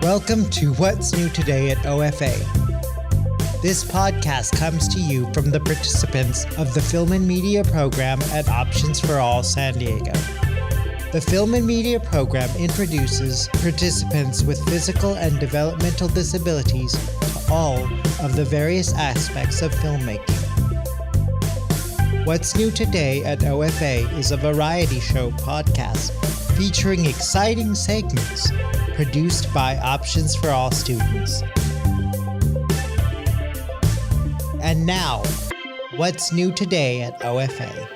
Welcome to What's New Today at OFA. This podcast comes to you from the participants of the Film and Media program at Options for All San Diego. The Film and Media program introduces participants with physical and developmental disabilities to all of the various aspects of filmmaking. What's New Today at OFA is a variety show podcast featuring exciting segments produced by Options for All students. And now, what's new today at OFA?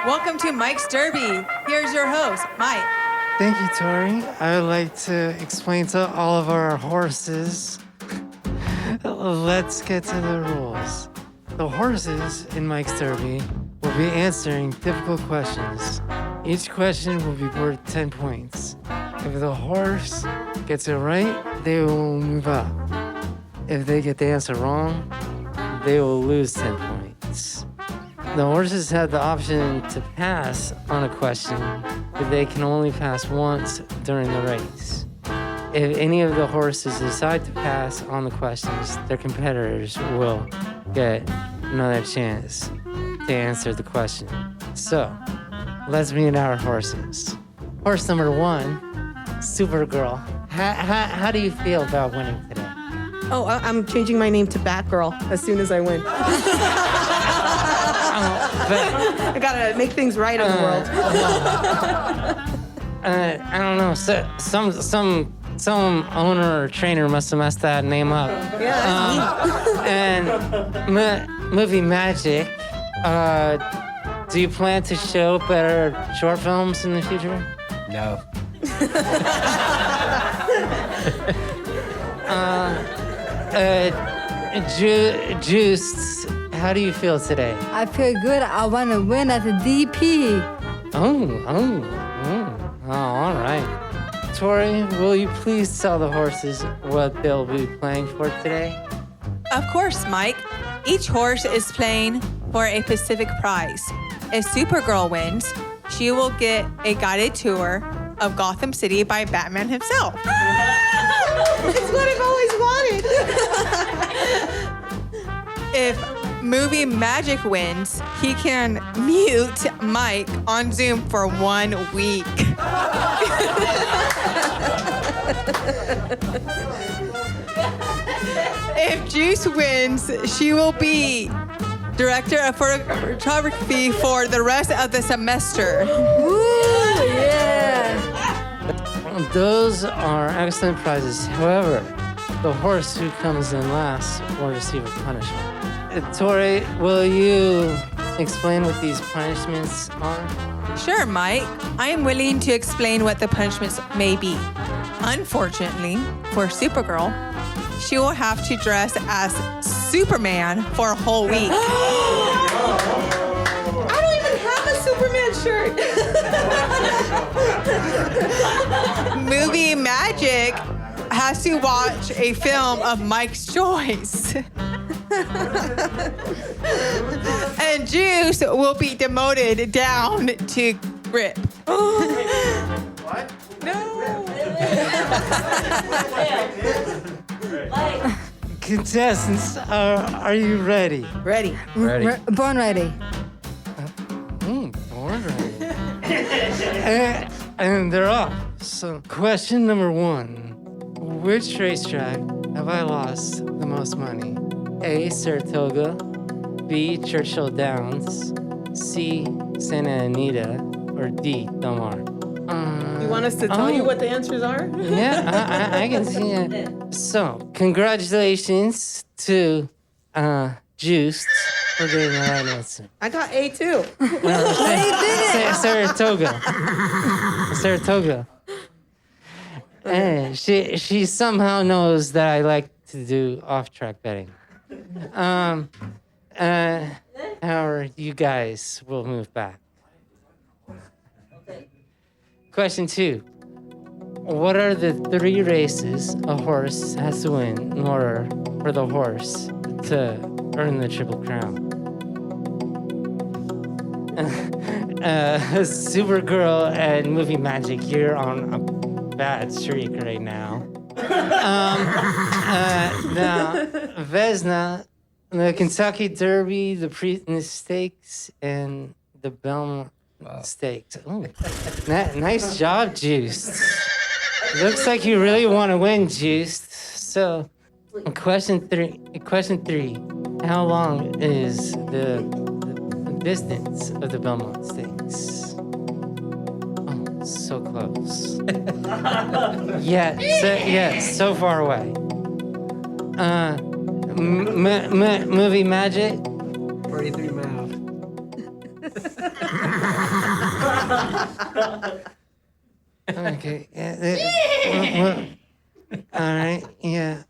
Welcome to Mike's Derby. Here's your host, Mike. Thank you, Tori. I would like to explain to all of our horses. Let's get to the rules. The horses in Mike's Derby will be answering difficult questions. Each question will be worth 10 points. If the horse gets it right, they will move up. If they get the answer wrong, they will lose 10 points. The horses have the option to pass on a question, but they can only pass once during the race. If any of the horses decide to pass on the questions, their competitors will get another chance to answer the question. So, let's meet our horses. Horse number 1, Supergirl. How do you feel about winning today? Oh, I'm changing my name to Batgirl as soon as I win. I gotta make things right in the world. I don't know. So, some owner or trainer must have messed that name up. Yeah, And movie magic. Do you plan to show better short films in the future? No. Juiced. How do you feel today? I feel good. I want to win as a DP. All right. Tori, will you please tell the horses what they'll be playing for today? Of course, Mike. Each horse is playing for a specific prize. If Supergirl wins, she will get a guided tour of Gotham City by Batman himself. it's what I've always wanted. If Movie Magic wins, he can mute Mike on Zoom for 1 week. If Juice wins, she will be director of photography for the rest of the semester. Woo, yeah. Those are excellent prizes. However, the horse who comes in last will receive a punishment. Tori, will you explain what these punishments are? Sure, Mike. I am willing to explain what the punishments may be. Unfortunately, for Supergirl, she will have to dress as Superman for a whole week. I don't even have a Superman shirt. Movie Magic has to watch a film of Mike's choice. And Juice will be demoted down to grip. What? No. Contestants, are you ready? Ready. Born ready. Born ready. And they're off. So, question number 1. Which racetrack have I lost the most money? A, Saratoga, B, Churchill Downs, C, Santa Anita, or D, Del Mar? You want us to tell you what the answers are? Yeah, I can see it. So, congratulations to Juiced for getting the right answer. I got A too. Saratoga. And she somehow knows that I like to do off-track betting. However, you guys will move back. Question 2. What are the 3 races a horse has to win in order for the horse to earn the Triple Crown? Supergirl and Movie Magic, you're on a bad streak right now. Now, Vesna, the Kentucky Derby, the Preakness Stakes, and the Belmont Stakes. Ooh, nice job, Juiced. Looks like you really want to win, Juiced. So, question three. How long is the distance of the Belmont Stakes? Oh, so close. So far away. Movie Magic? 43 miles. Okay. All right. Yeah.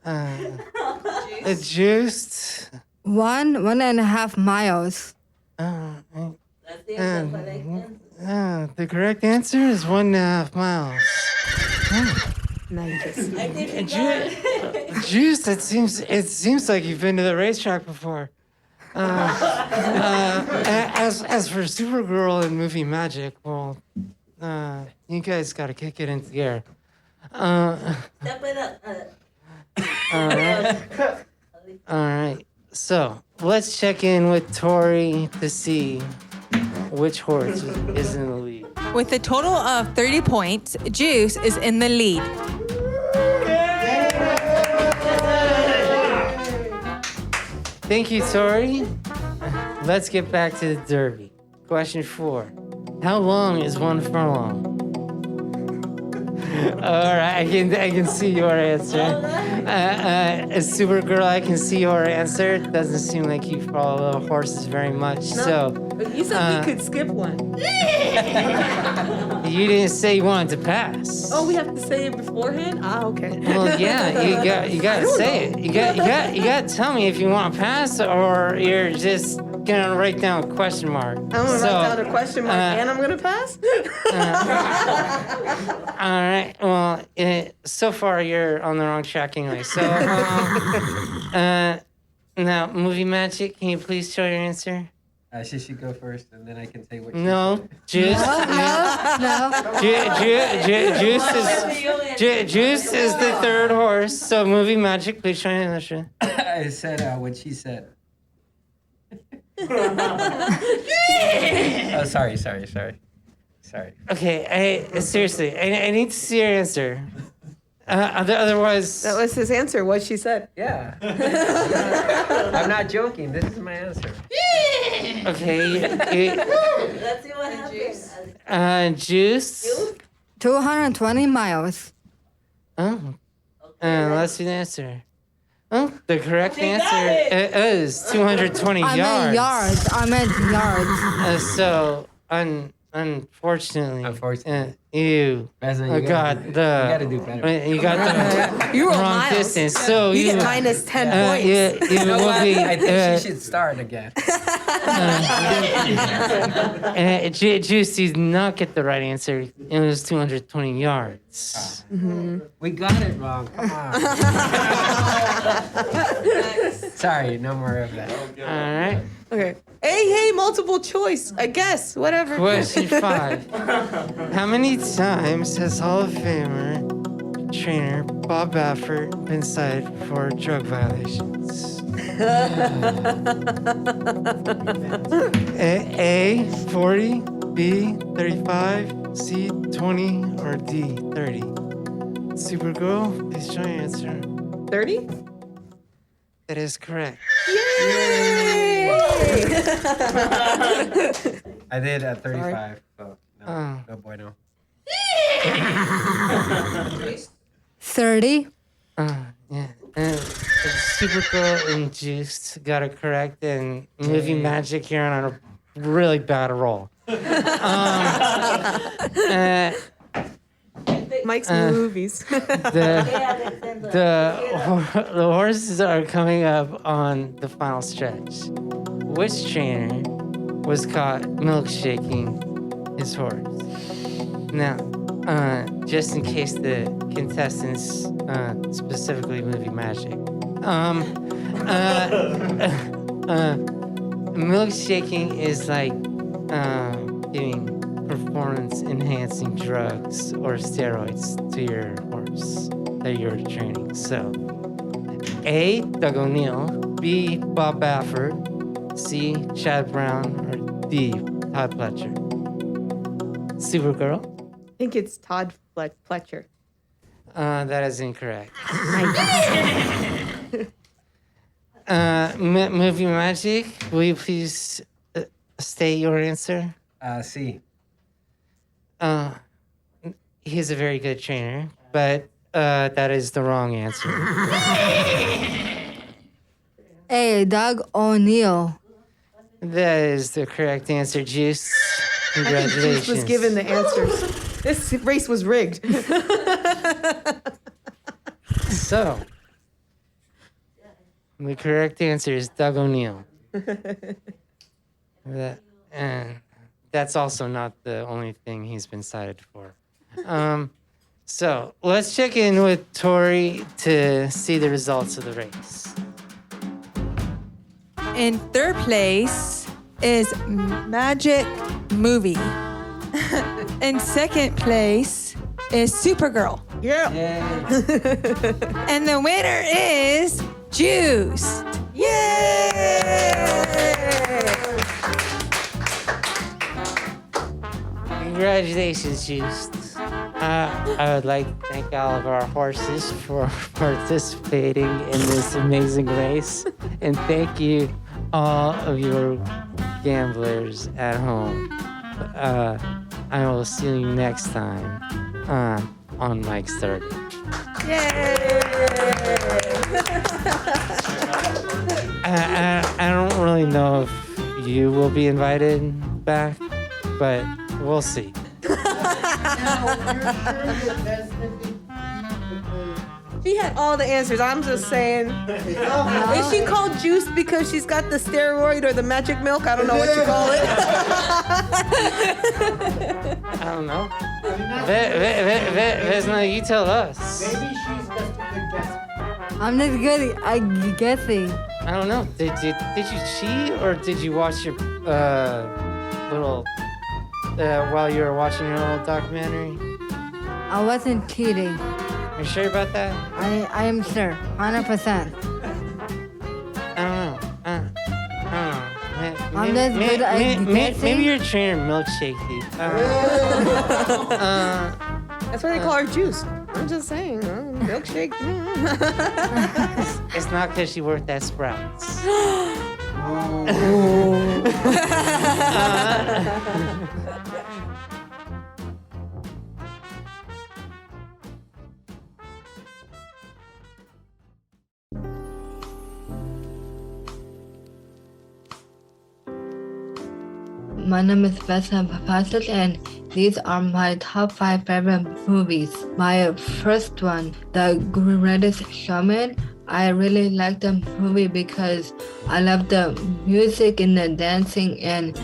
Juiced. 1.5 miles. The correct answer is 1.5 miles. Nice. Juice. It seems like you've been to the racetrack before. As for Supergirl and Movie Magic, well, you guys got to kick it into gear. All right. So let's check in with Tori to see which horse is in the lead. With a total of 30 points, Juice is in the lead. Thank you, Tori. Let's get back to the Derby. Question 4. How long is one furlong? All right, I can see your answer. Supergirl, I can see your answer. It doesn't seem like you follow horses very much. So You said we could skip one. you didn't say you wanted to pass. Oh, we have to say it beforehand? Ah, okay. Well, yeah, you got to say it. You got to tell me if you want to pass or you're just gonna write down a question mark. I'm gonna write down a question mark and I'm gonna pass? All right. Well, so far you're on the wrong track anyway. So, now, Movie Magic, can you please show your answer? She should go first, and then I can say what. No, Juice. No. Juice is the third horse. So, Movie Magic, please show your answer. I said what she said. Oh, sorry. Okay, seriously, I need to see your answer. Otherwise, That was his answer, what she said. Yeah. I'm not joking. This is my answer. okay. Let's see what happens. Juice. 220 miles. Oh. Let's see the answer. Oh, the correct answer is 220 yards. I meant yards. So, unfortunately, you Vesna, you got gotta the do better. you got the You rolled wrong miles. distance. So You get minus 10 points. You You know will what? be. I think she should start again. Juice did not get the right answer. It was 220 yards. We got it wrong. Come on. Sorry, no more of that. All right. Okay. Hey, multiple choice. I guess, whatever. Question 5. How many times has Hall of Famer trainer Bob Baffert been cited for drug violations? A, 40, B, 35, C, 20, or D, 30? Supergirl, please show your answer. 30? That is correct. I did at 35. So no bueno. 30. Yeah. Supergirl and Juiced got it correct, and Movie Magic here on a really bad roll. Mike's movies. The horses are coming up on the final stretch. Which trainer was caught milkshaking his horse? Now, just in case the contestants, specifically Movie Magic, milkshaking is like giving performance-enhancing drugs or steroids to your horse that you're training. So, A, Doug O'Neill, B, Bob Baffert, C, Chad Brown, or D, Todd Fletcher. Supergirl? I think it's Todd Fletcher. That is incorrect. Movie Magic, will you please state your answer? C. He's a very good trainer, but that is the wrong answer. A. Doug O'Neill. That is the correct answer, Juice. I think Congratulations. Juice was given the answers. This race was rigged. So, the correct answer is Doug O'Neill. And that's also not the only thing he's been cited for. So, let's check in with Tori to see the results of the race. In third place is Magic Movie. In second place is Supergirl. Yeah. And the winner is Juice. Congratulations, Juice. I would like to thank all of our horses for participating in this amazing race. And thank you, all of your gamblers at home. I will see you next time on Mike's 30. I don't really know if you will be invited back, but we'll see. She had all the answers. I'm just saying. Is she called Juice because she's got the steroid or the magic milk? I don't know what you call it. I don't know. Vesna, you tell us. Maybe she's just a good guess. I'm just good at guessing. I don't know. Did you cheat or did you watch your little while you were watching your little documentary? I wasn't cheating. You sure about that? I am sure. 100%. I don't know. I don't know. I'm just good at guessing. Maybe your trainer milkshake thief. That's why they call her Juice. I'm just saying. Milkshake. It's not because she worked at Sprouts. My name is Vesna Vasich, and these are my top 5 favorite movies. My first one, The Greatest Showman. I really like the movie because I love the music and the dancing, and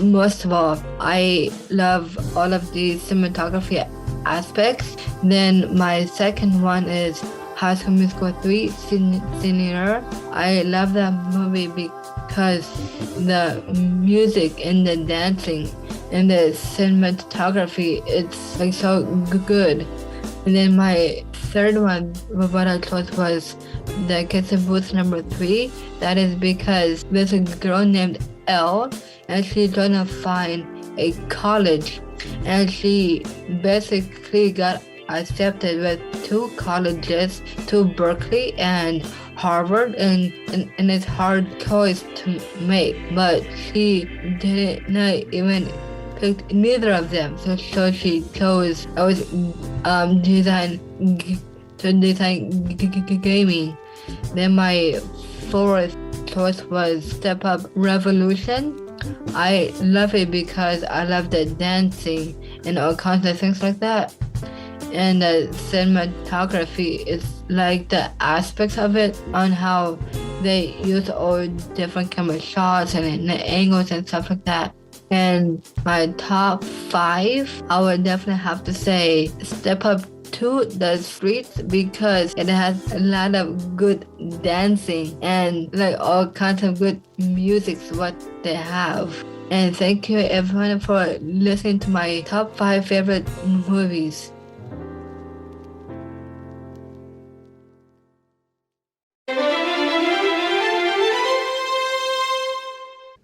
most of all, I love all of the cinematography aspects. Then my second one is High School Musical 3 Senior. I love that movie because the music and the dancing and the cinematography, it's like so good. And then my third one, what I chose was the Kiss and Boots number 3. That is because there's a girl named Elle, and she's trying to find a college, and she basically got accepted with 2 colleges, to Berkeley and Harvard, and it's hard choice to make, but she didn't even pick neither of them, so she chose design gaming. Then my fourth choice was Step Up Revolution. I love it because I love the dancing and all kinds of things like that. And the cinematography is like the aspects of it on how they use all different camera shots and the angles and stuff like that. And my top 5, I would definitely have to say Step Up to the Streets, because it has a lot of good dancing and like all kinds of good music, what they have. And thank you everyone for listening to my top 5 favorite movies.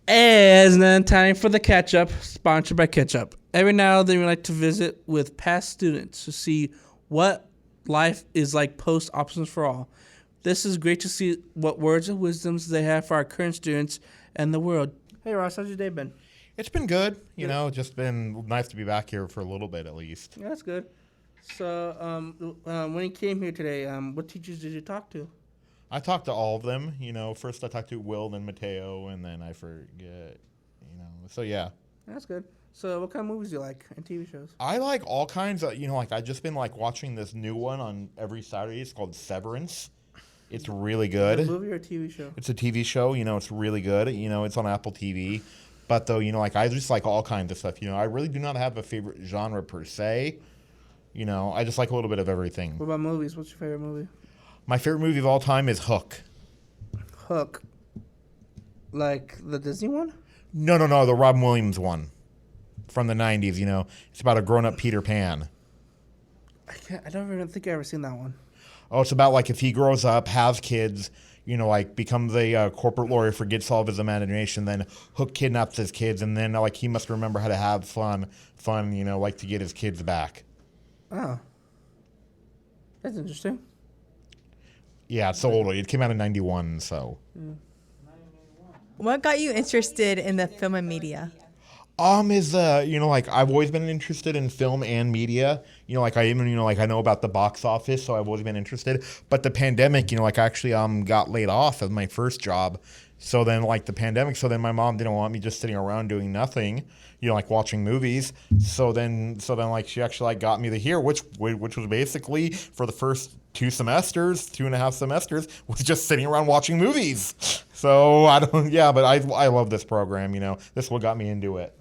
And then time for the Catchup, sponsored by Catchup. Every now and then we like to visit with past students to see what life is like post Options for All. This is great to see what words of wisdoms they have for our current students and the world. Hey Ross, how's your day been? It's been good. You know, just been nice to be back here for a little bit at least. Yeah, that's good. So when you came here today, what teachers did you talk to? I talked to all of them. You know, first I talked to Will, then Mateo, and then I forget, you know. So, yeah. That's good. So what kind of movies do you like and TV shows? I like all kinds of, you know, like I've just been like watching this new one on every Saturday. It's called Severance. It's really good. Is it a movie or a TV show? It's a TV show. You know, it's really good. You know, it's on Apple TV. But though, you know, like I just like all kinds of stuff. You know, I really do not have a favorite genre per se. You know, I just like a little bit of everything. What about movies? What's your favorite movie? My favorite movie of all time is Hook. Hook. Like the Disney one? No, the Robin Williams one from the 90s, you know. It's about a grown-up Peter Pan. I don't even think I've ever seen that one. Oh, it's about, like, if he grows up, has kids, you know, like, becomes a corporate lawyer, forgets all of his imagination, then Hook kidnaps his kids, and then, like, he must remember how to have fun, you know, like, to get his kids back. Oh. That's interesting. Yeah, it's so old. It came out in 91, so. What got you interested in the film and media? You know, like I've always been interested in film and media. You know, like I even, you know, like I know about the box office, so I've always been interested. But the pandemic, you know, like I actually got laid off of my first job. So then like the pandemic, so then my mom didn't want me just sitting around doing nothing, you know, like watching movies. So then like she actually like got me to here, which was basically for the first 2.5 semesters was just sitting around watching movies. So but I love this program, you know. This is what got me into it.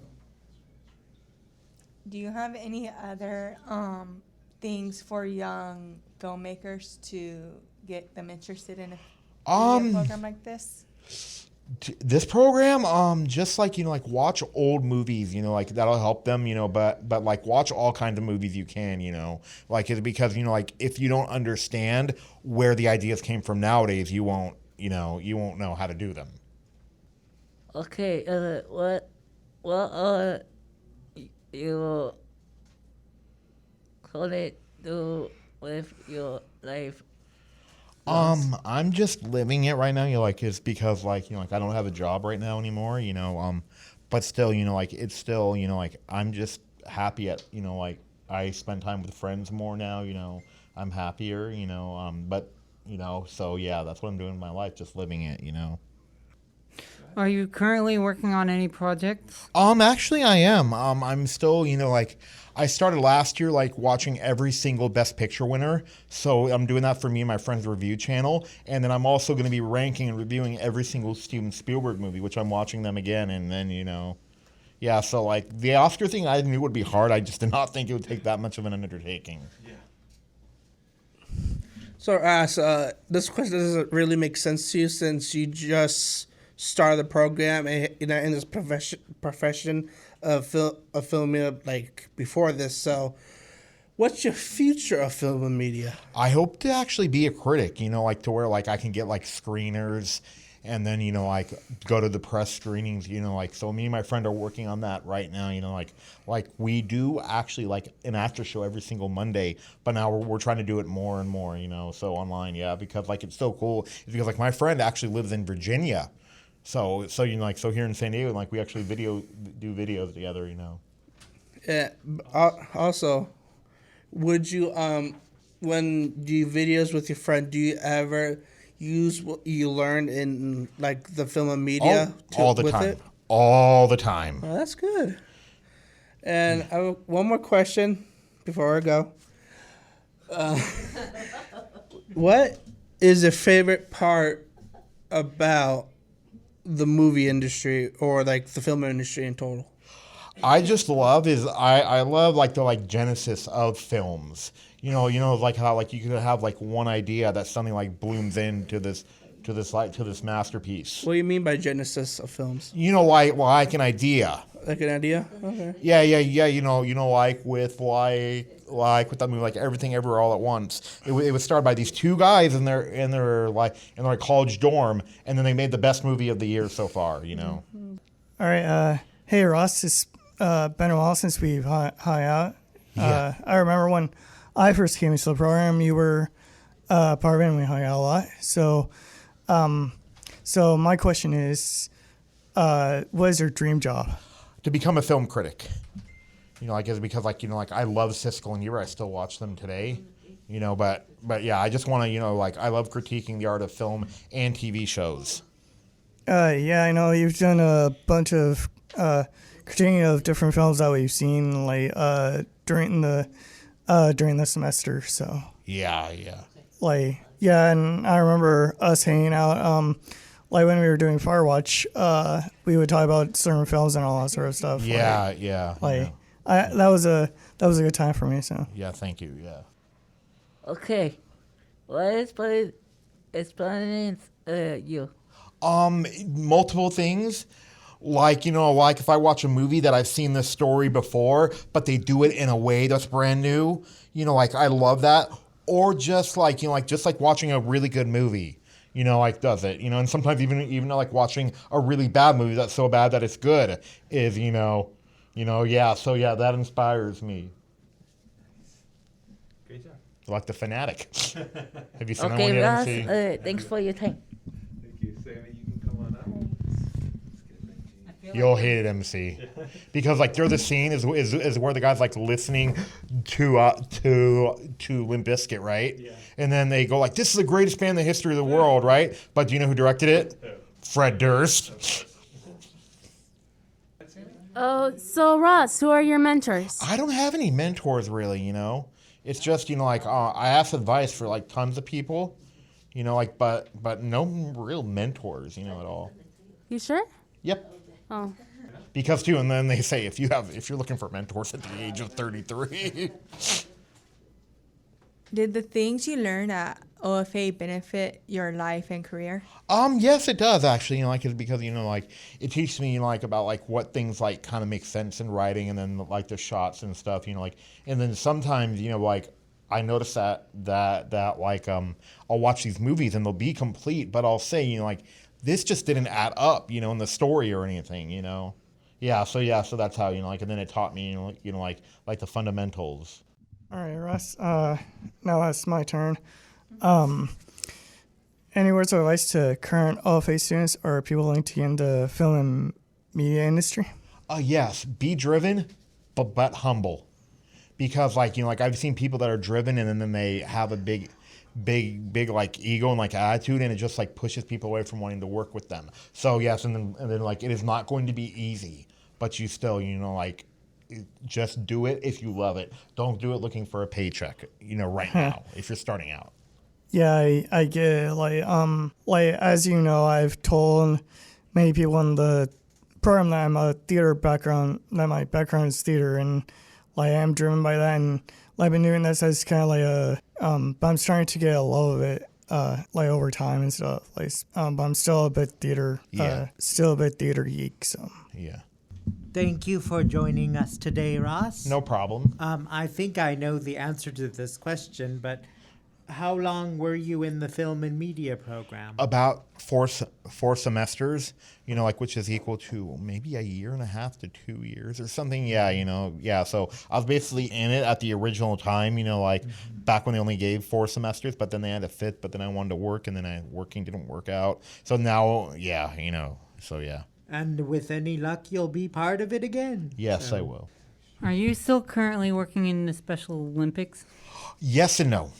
Do you have any other things for young filmmakers to get them interested in a program like this? This program, just like, you know, like watch old movies, you know, like that'll help them, you know, but like watch all kinds of movies you can, you know, like it's because, you know, like if you don't understand where the ideas came from nowadays, you won't know how to do them. Okay, what you gonna do with your life? I'm just living it right now, you know, like it's because like, you know, like I don't have a job right now anymore, you know, but still, you know, like it's still, you know, like I'm just happy at, you know, like I spend time with friends more now, you know, I'm happier, you know, but, you know, so yeah, that's what I'm doing in my life, just living it, you know. Are you currently working on any projects? Actually I am. I'm still, you know, like I started last year like watching every single Best Picture winner. So I'm doing that for me and my friend's review channel. And then I'm also going to be ranking and reviewing every single Steven Spielberg movie, which I'm watching them again. And then, you know, yeah, so like the Oscar thing I knew would be hard. I just did not think it would take that much of an undertaking. Yeah. So this question doesn't really make sense to you since you just started the program and, you know, in this profession of film like before this. So what's your future of film and media? I hope to actually be a critic, you know, like to where like I can get like screeners and then, you know, like go to the press screenings, you know, like, so me and my friend are working on that right now, you know, like we do actually like an after show every single Monday, but now we're trying to do it more and more, you know, so online, yeah, because like it's so cool. It's because like my friend actually lives in Virginia. So you know, like, so here in San Diego, like we actually do videos together, you know. Yeah. Also, would you when you do videos with your friend, do you ever use what you learned in like the film and media? All the time. All the time. Well, that's good. And I have one more question before I go. What is your favorite part about the movie industry or like the film industry in total? I just love I love like the like genesis of films. You know, like how like you could have like one idea that something like blooms into this to this masterpiece. What do you mean by genesis of films? You know, like an idea. Like an idea? Okay. Yeah. You know, like with that movie, like Everything Everywhere All at Once. It was started by these two guys in their college dorm, and then they made the best movie of the year so far. You know. All right. Hey Ross, it's been a while since we've hung out. Yeah. I remember when I first came into the program, you were part of it, and we hung out a lot. So my question is, what is your dream job? To become a film critic. You know, because I love Siskel and Ebert. I still watch them today. You know, but yeah, I just want to, I love critiquing the art of film and TV shows. Yeah, I know you've done a bunch of critiquing of different films that we've seen, during the semester. So Yeah. And I remember us hanging out. When we were doing Firewatch, we would talk about certain films and all that sort of stuff. Yeah. That was a good time for me. So Yeah, thank you. Yeah. Okay. What explains you? Multiple things. Like if I watch a movie that I've seen this story before, but they do it in a way that's brand new, I love that. Or just watching a really good movie, does it, and sometimes even watching a really bad movie that's so bad that it's good is, yeah. So yeah, that inspires me. Great job. Like The Fanatic. Have you seen that one Okay, yet, Ross, MC? thanks for your time. Thank you. Sammy, you can come on up. You'll hate it, MC, because there's a scene is where the guy's listening to Limp Bizkit, right? Yeah. And then they go this is the greatest band in the history of the world, right? But do you know who directed it? Fred Durst. Oh, so Ross, who are your mentors? I don't have any mentors really, It's just I ask advice for tons of people, but no real mentors, at all. You sure? Yep. Oh. Because and then they say if you're looking for mentors at the age of 33. Did the things you learned at OFA benefit your life and career? Yes, it does actually. Because it teaches me about what things kind of make sense in writing, and then the shots and stuff. And then sometimes I notice that I'll watch these movies and they'll be complete, but I'll say this just didn't add up, in the story or anything, Yeah, so that's how, and then it taught me, the fundamentals. All right, Russ. Now it's my turn. Any words of advice to current OFA students or people looking to get into film and media industry? Yes, be driven, but humble. Because I've seen people that are driven and then they have a big ego and attitude, and it just pushes people away from wanting to work with them. So yes, and then it is not going to be easy, but you still just do it if you love it. Don't do it looking for a paycheck, right now if you're starting out. Yeah, I get it. As you know, I've told many people in the program that I'm a theater background, that my background is theater, and I am driven by that, and I've been doing this as kind of but I'm starting to get a love of it, over time and stuff. But I'm still a bit theater, geek. So yeah. Thank you for joining us today, Ross. No problem. I think I know the answer to this question, but how long were you in the film and media program? About four semesters, which is equal to maybe a year and a half to 2 years or something. Yeah, yeah. So I was basically in it at the original time, back when they only gave 4 semesters, but then they had a 5th, but then I wanted to work, and then working didn't work out. So now, yeah, so yeah. And with any luck, you'll be part of it again. Yes, I will. Are you still currently working in the Special Olympics? Yes and no.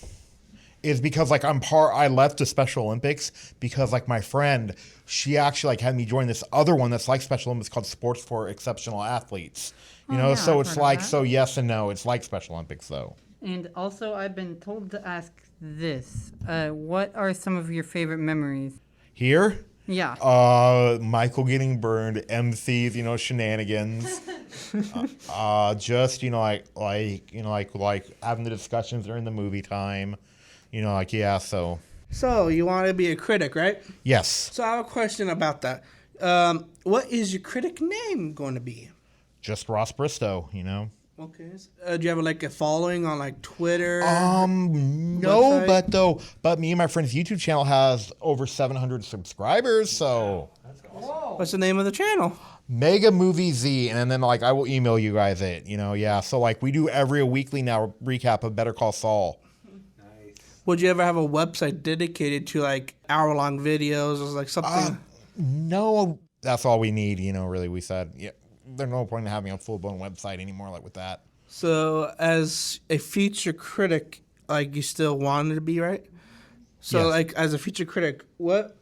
Is because I left the Special Olympics because my friend, she actually had me join this other one that's like Special Olympics called Sports for Exceptional Athletes. So it's so yes and no. It's like Special Olympics though. And also I've been told to ask this. What are some of your favorite memories? Here? Yeah. Michael getting burned, MCs, shenanigans. Just, having the discussions during the movie time. Yeah, so. So you want to be a critic, right? Yes. So I have a question about that. What is your critic name going to be? Just Ross Bristow, you know. Okay. Do you have like a following on like Twitter? No, but me and my friend's YouTube channel has over 700 subscribers. So, what's the name of the channel? Mega Movie Z, and then like I will email you guys it. You know, yeah. So like we do every weekly now recap of Better Call Saul. Would you ever have a website dedicated to like hour-long videos or like something? No, that's all we need. You know, really, we said, yeah, there's no point in having a full-blown website anymore like with that. So as a feature critic, like you still wanted to be, right? So Yes. like as a feature critic, what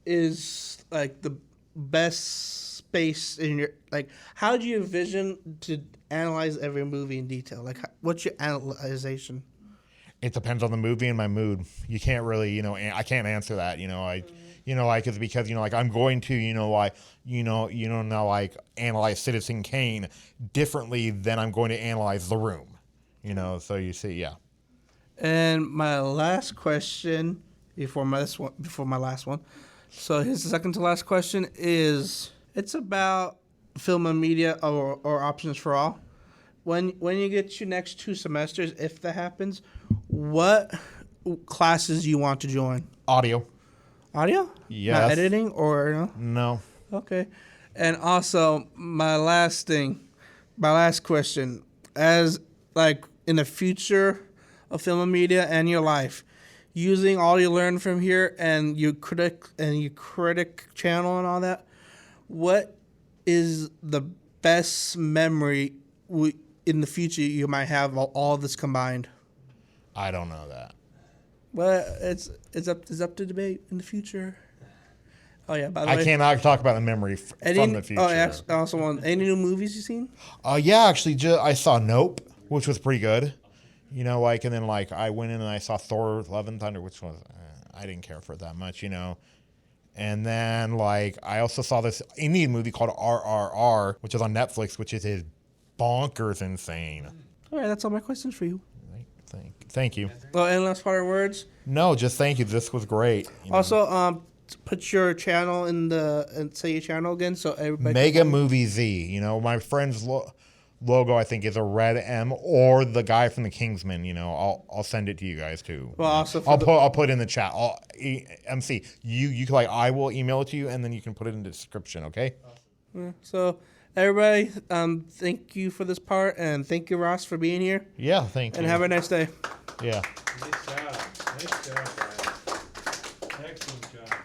is like the best space in your, like how do you envision to analyze every movie in detail? Like what's your analyzation? It depends on the movie and my mood. You can't really, you know, I can't answer that. You know, like it's because, you know, like I'm going to, you know, like, now like analyze Citizen Kane differently than I'm going to analyze The Room. You know, so you see, yeah. And my last question before my last one. So here's the second to last question is it's about film and media or options for all. When you get your next 2 semesters, if that happens, what classes do you want to join? Audio? Yes. Not editing or no? No. Okay. And also my last question, as like in the future of film and media and your life, using all you learn from here and your critic channel and all that, what is the best memory in the future you might have all this combined? I don't know that. Well, it's up to debate in the future. Oh yeah, by the way, I cannot talk about the memory from the future. Oh, yeah, also any new movies you seen? Yeah, actually, I saw Nope, which was pretty good. You know, like, and then like I went in and I saw Thor: Love and Thunder, which was I didn't care for it that much, you know. And then like I also saw this Indian movie called RRR, which is on Netflix, which is bonkers insane. All right, that's all my questions for you. Thank you. Well, any last parting words? No, just thank you. This was great. You know. Also, put your channel and say your channel again so everybody. Mega Movie Z. You know, my friend's logo I think is a red M or the guy from the Kingsman. You know, I'll send it to you guys too. Well, also I'll put it in the chat. MC, you can, like, I will email it to you and then you can put it in the description. Okay. Yeah, so. Everybody, thank you for this part, and thank you, Ross, for being here. Yeah, thank you. And have a nice day. Yeah. Nice job, guys. Excellent job.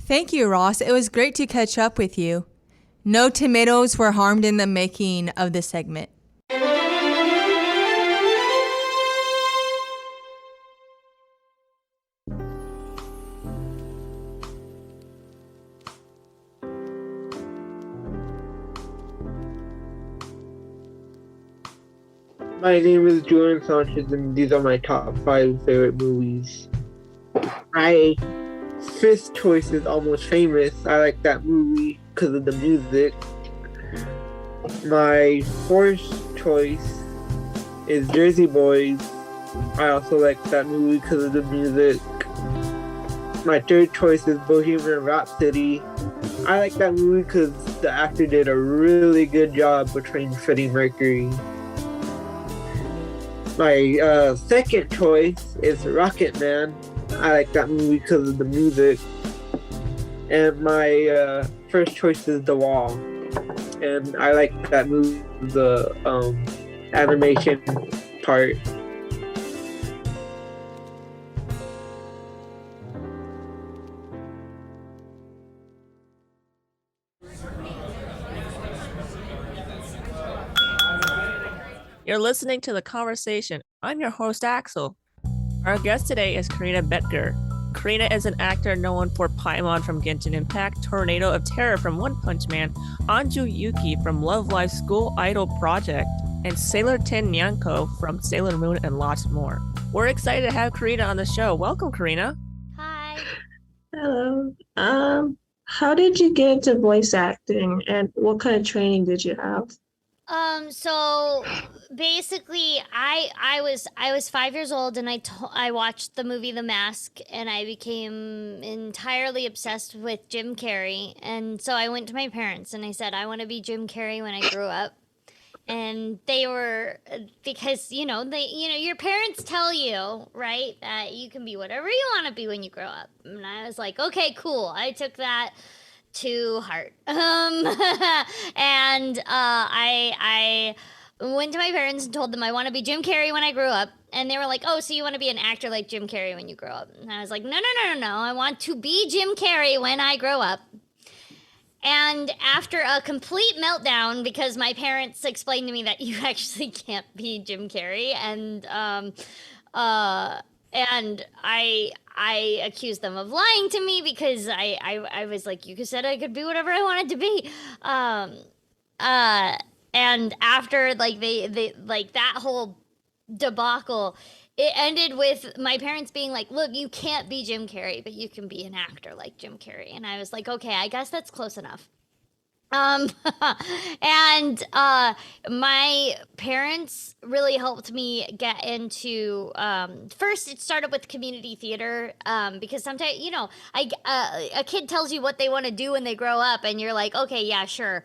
Thank you, Ross. It was great to catch up with you. No tomatoes were harmed in the making of this segment. My name is Julian Sanchez, and these are my top 5 favorite movies. My 5th choice is Almost Famous. I like that movie because of the music. My 4th choice is Jersey Boys. I also like that movie because of the music. My 3rd choice is Bohemian Rhapsody. I like that movie because the actor did a really good job portraying Freddie Mercury. My 2nd choice is Rocket Man. I like that movie because of the music. And my 1st choice is The Wall. And I like that movie, the animation part. You're listening to The Conversation. I'm your host, Axel. Our guest today is Karina Betger. Karina is an actor known for Paimon from Genshin Impact, Tornado of Terror from One Punch Man, Anju Yuki from Love Live School Idol Project, and Sailor Tin Nyanko from Sailor Moon and lots more. We're excited to have Karina on the show. Welcome, Karina. Hi. Hello. How did you get into voice acting, and what kind of training did you have? So basically, I was 5 years old, and I watched the movie The Mask, and I became entirely obsessed with Jim Carrey. And so I went to my parents and I said, I want to be Jim Carrey when I grow up. And they were, because your parents tell you, right, that you can be whatever you want to be when you grow up. And I was like, okay, cool. I took that to heart. And I went to my parents and told them I want to be Jim Carrey when I grew up. And they were like, oh, so you want to be an actor like Jim Carrey when you grow up? And I was like, no. I want to be Jim Carrey when I grow up. And after a complete meltdown, because my parents explained to me that you actually can't be Jim Carrey, and I accused them of lying to me because I was like, you said I could be whatever I wanted to be. And after like they like that whole debacle, it ended with my parents being like, look, you can't be Jim Carrey, but you can be an actor like Jim Carrey. And I was like, okay, I guess that's close enough. And my parents really helped me get into, first it started with community theater, because sometimes, a kid tells you what they want to do when they grow up and you're like, okay, yeah, sure.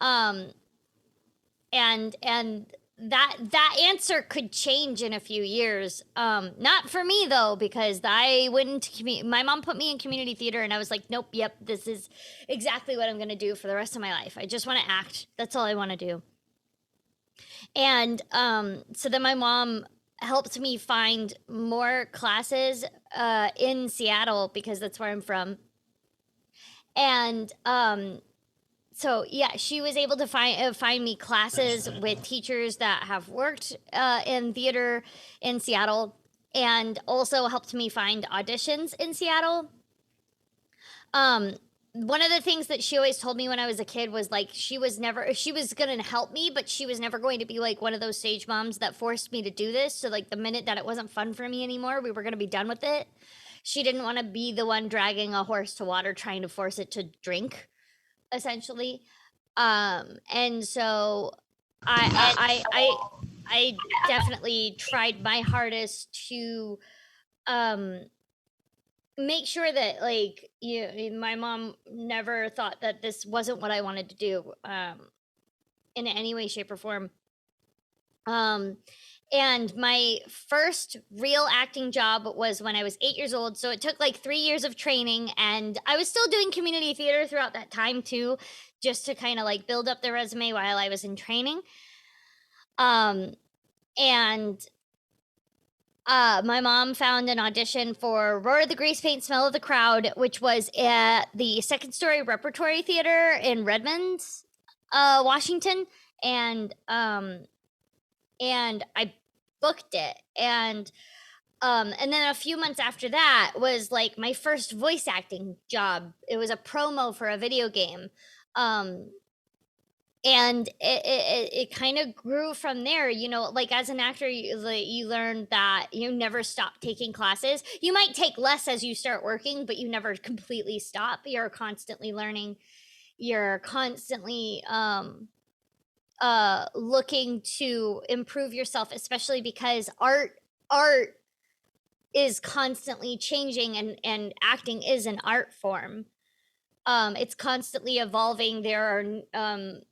And that answer could change in a few years. Not for me though, because I went into my mom put me in community theater and I was like, nope, yep, this is exactly what I'm going to do for the rest of my life. I just want to act. That's all I want to do. And so then my mom helped me find more classes in Seattle because that's where I'm from. And so yeah, she was able to find me classes with teachers that have worked in theater in Seattle, and also helped me find auditions in Seattle. One of the things that she always told me when I was a kid was like she was going to help me, but she was never going to be like one of those stage moms that forced me to do this. So like the minute that it wasn't fun for me anymore, we were going to be done with it. She didn't want to be the one dragging a horse to water, trying to force it to drink, essentially. And so I definitely tried my hardest to make sure that like my mom never thought that this wasn't what I wanted to do in any way, shape, or form. And my first real acting job was when I was 8 years old. So it took like 3 years of training, and I was still doing community theater throughout that time too, just to kind of like build up the resume while I was in training. And my mom found an audition for Roar of the Grease Paint, Smell of the Crowd, which was at the Second Story Repertory Theater in Redmond, Washington. And I booked it. And then a few months after that was like my first voice acting job. It was a promo for a video game. And it kind of grew from there, like as an actor, you learn that you never stop taking classes. You might take less as you start working, but you never completely stop. You're constantly learning. You're constantly, looking to improve yourself, especially because art is constantly changing, and acting is an art form. It's constantly evolving. There are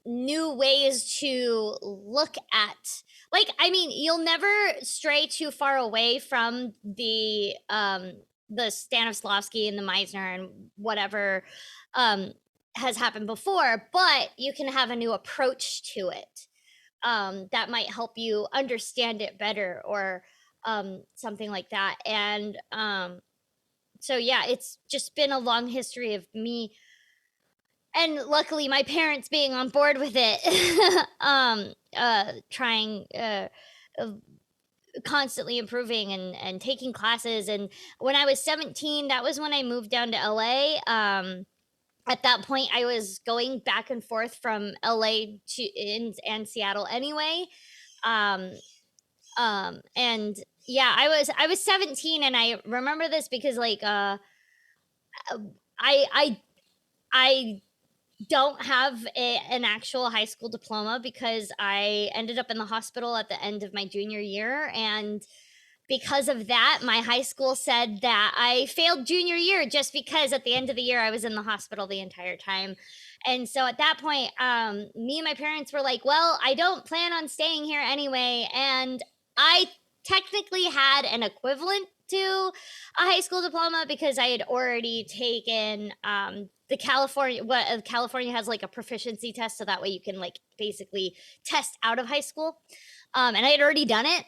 new ways to look at, like, I mean, you'll never stray too far away from the Stanislavski and the Meisner and whatever has happened before, but you can have a new approach to it that might help you understand it better, or something like that. And so yeah, it's just been a long history of me, and luckily my parents being on board with it, trying constantly improving and taking classes. And when I was 17, that was when I moved down to LA. At that point, I was going back and forth from LA and Seattle anyway. And yeah, I was 17, and I remember this because like I don't have an actual high school diploma because I ended up in the hospital at the end of my junior year. And because of that, my high school said that I failed junior year just because at the end of the year I was in the hospital the entire time. And so at that point, me and my parents were like, well, I don't plan on staying here anyway. And I technically had an equivalent to a high school diploma because I had already taken the California has like a proficiency test, so that way you can like basically test out of high school. And I had already done it.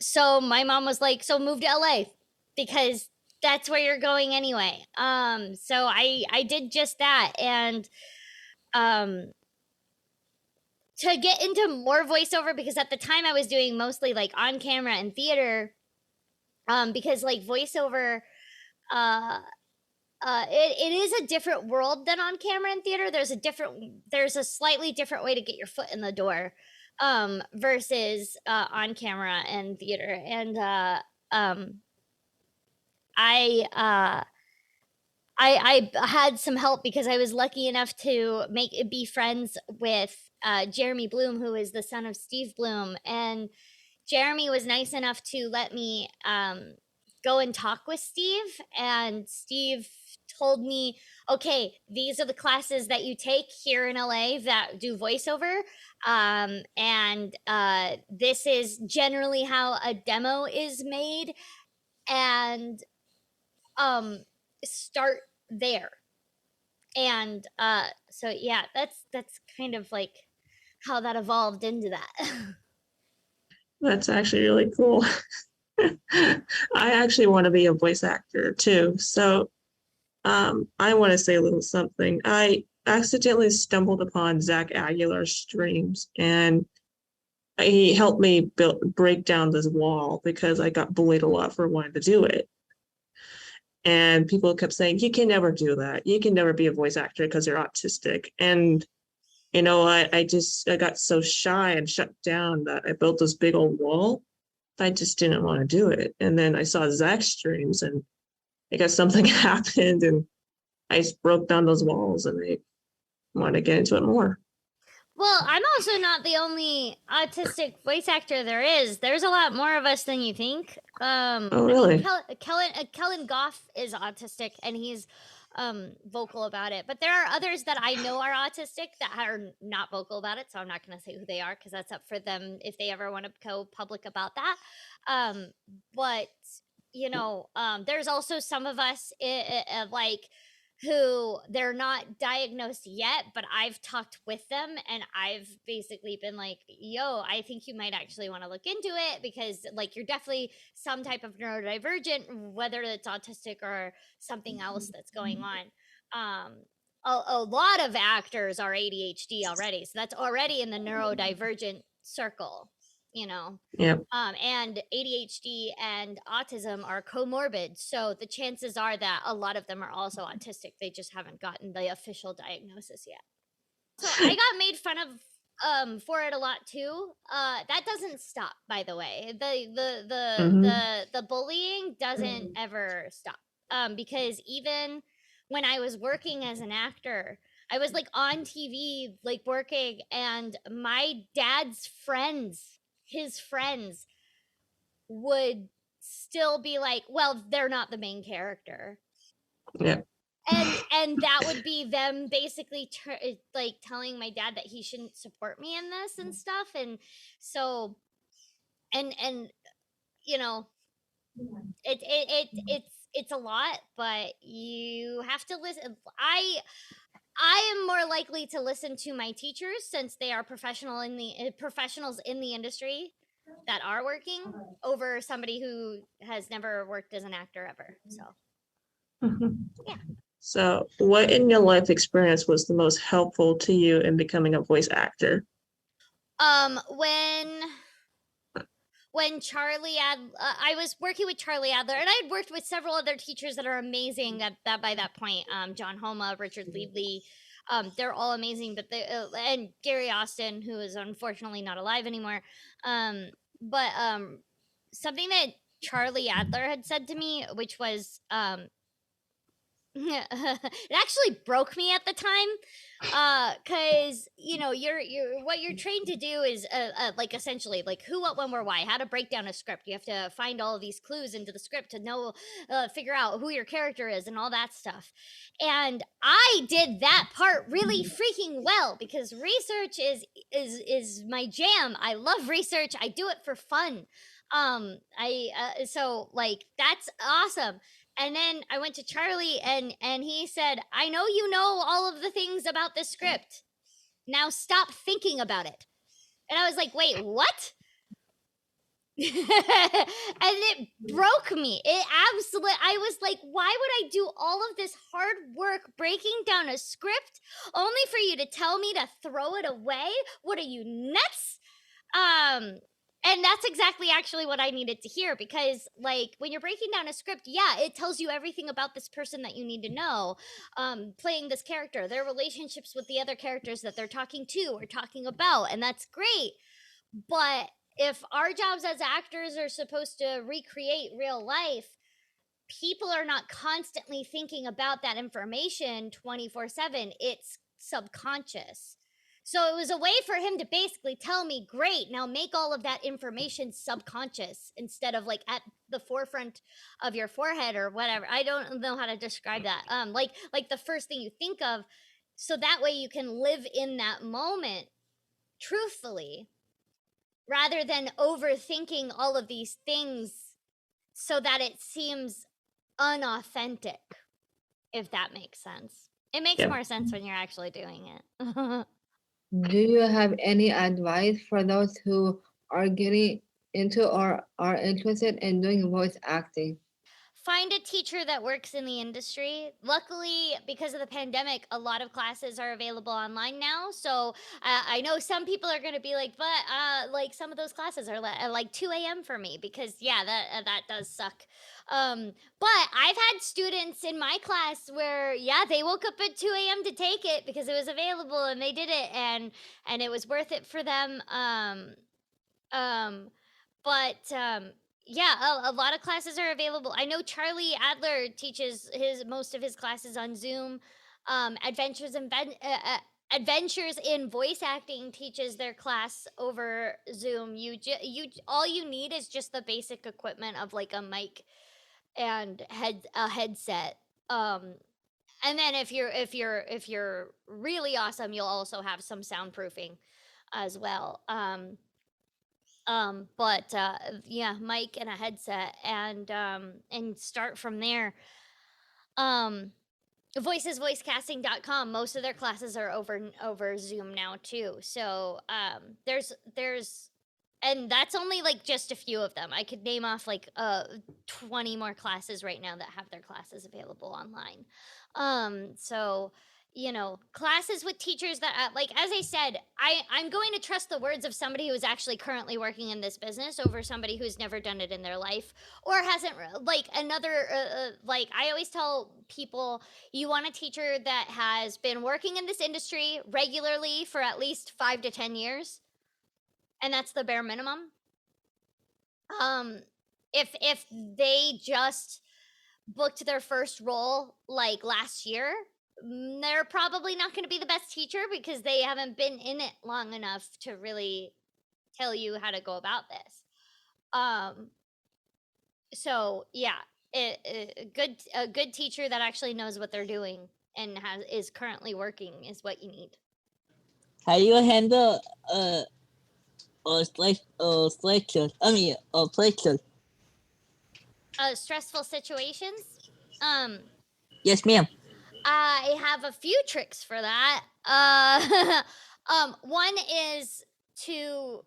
So my mom was like, so move to LA because that's where you're going anyway. So I did just that. And to get into more voiceover, because at the time I was doing mostly like on camera and theater, because like voiceover, it is a different world than on camera and theater. There's a slightly different way to get your foot in the door, versus on camera and theater. And I had some help because I was lucky enough to be friends with Jeremy Bloom, who is the son of Steve Bloom. And Jeremy was nice enough to let me go and talk with Steve. And Steve told me, okay, these are the classes that you take here in LA that do voiceover. And this is generally how a demo is made. And start there. And so yeah, that's kind of like how that evolved into that. That's actually really cool. I actually want to be a voice actor too. So I want to say a little something. I accidentally stumbled upon Zach Aguilar's streams, and he helped me break down this wall because I got bullied a lot for wanting to do it. And people kept saying, you can never do that. You can never be a voice actor because you're autistic. And, you know, I got so shy and shut down that I built this big old wall. I just didn't want to do it. And then I saw Zach's streams, and I guess something happened, and I just broke down those walls, and I want to get into it more. Well, I'm also not the only autistic voice actor there is. There's a lot more of us than you think. Oh, really? Kellen Goff is autistic, and he's vocal about it. But there are others that I know are autistic that are not vocal about it, so I'm not going to say who they are because that's up for them if they ever want to go public about that. But, you know, there's also some of us like who they're not diagnosed yet, but I've talked with them and I've basically been like, yo, I think you might actually want to look into it because like you're definitely some type of neurodivergent, whether it's autistic or something else that's going on. A lot of actors are ADHD already, so that's already in the neurodivergent circle. You know, yeah. And ADHD and autism are comorbid. So the chances are that a lot of them are also autistic. They just haven't gotten the official diagnosis yet. So I got made fun of for it a lot too. That doesn't stop, by the way. The bullying doesn't ever stop. Because even when I was working as an actor, I was like on TV, like working, and my dad's friends, his friends would still be like, well, they're not the main character. Yeah. And that would be them basically like telling my dad that he shouldn't support me in this and stuff. And so, and you know, it's a lot, but you have to listen. I am more likely to listen to my teachers since they are professionals in the industry that are working over somebody who has never worked as an actor ever. So, yeah. So what in your life experience was the most helpful to you in becoming a voice actor? When Charlie I was working with Charlie Adler, and I had worked with several other teachers that are amazing by that point. John Homa, Richard Leadley, they're all amazing. But and Gary Austin, who is unfortunately not alive anymore. But something that Charlie Adler had said to me, which was it actually broke me at the time, because you're what you're trained to do is like essentially like who, what, when, where, why, how to break down a script. You have to find all of these clues into the script to know, figure out who your character is and all that stuff. And I did that part really freaking well because research is my jam. I love research. I do it for fun. So like that's awesome. And then I went to Charlie and he said, "I know you know all of the things about this script. Now stop thinking about it." And I was like, "Wait, what?" And it broke me. It absolutely, I was like, why would I do all of this hard work breaking down a script only for you to tell me to throw it away? What are you, nuts? And that's exactly actually what I needed to hear because, like, when you're breaking down a script, yeah, it tells you everything about this person that you need to know, playing this character, their relationships with the other characters that they're talking to or talking about, and that's great. But if our jobs as actors are supposed to recreate real life, people are not constantly thinking about that information 24/7. It's subconscious. So it was a way for him to basically tell me, great, now make all of that information subconscious instead of like at the forefront of your forehead or whatever. I don't know how to describe that. Like the first thing you think of, so that way you can live in that moment truthfully rather than overthinking all of these things so that it seems unauthentic, if that makes sense. It makes more sense when you're actually doing it. Do you have any advice for those who are getting into or are interested in doing voice acting? Find a teacher that works in the industry. Luckily, because of the pandemic, a lot of classes are available online now. So I know some people are going to be like, but like some of those classes are like 2 a.m. for me because yeah, that does suck. But I've had students in my class where yeah, they woke up at 2 a.m. to take it because it was available and they did it and it was worth it for them. Yeah, a lot of classes are available. I know Charlie Adler teaches most of his classes on Zoom. Adventures in Voice Acting teaches their class over Zoom. All you need is just the basic equipment of like a mic and a headset. And then if you're really awesome, you'll also have some soundproofing as well. Yeah, mic and a headset and start from there. Voicesvoicecasting.com, most of their classes are over Zoom now too. So there's and that's only like just a few of them. I could name off like 20 more classes right now that have their classes available online. So classes with teachers that, like, as I said, I'm going to trust the words of somebody who is actually currently working in this business over somebody who's never done it in their life or hasn't, like, another, like, I always tell people, you want a teacher that has been working in this industry regularly for at least 5 to 10 years. And that's the bare minimum. If they just booked their first role, like, last year, they're probably not going to be the best teacher because they haven't been in it long enough to really tell you how to go about this. So yeah, a good teacher that actually knows what they're doing and is currently working is what you need. How do you handle Stressful situations? Yes, ma'am. I have a few tricks for that. One is to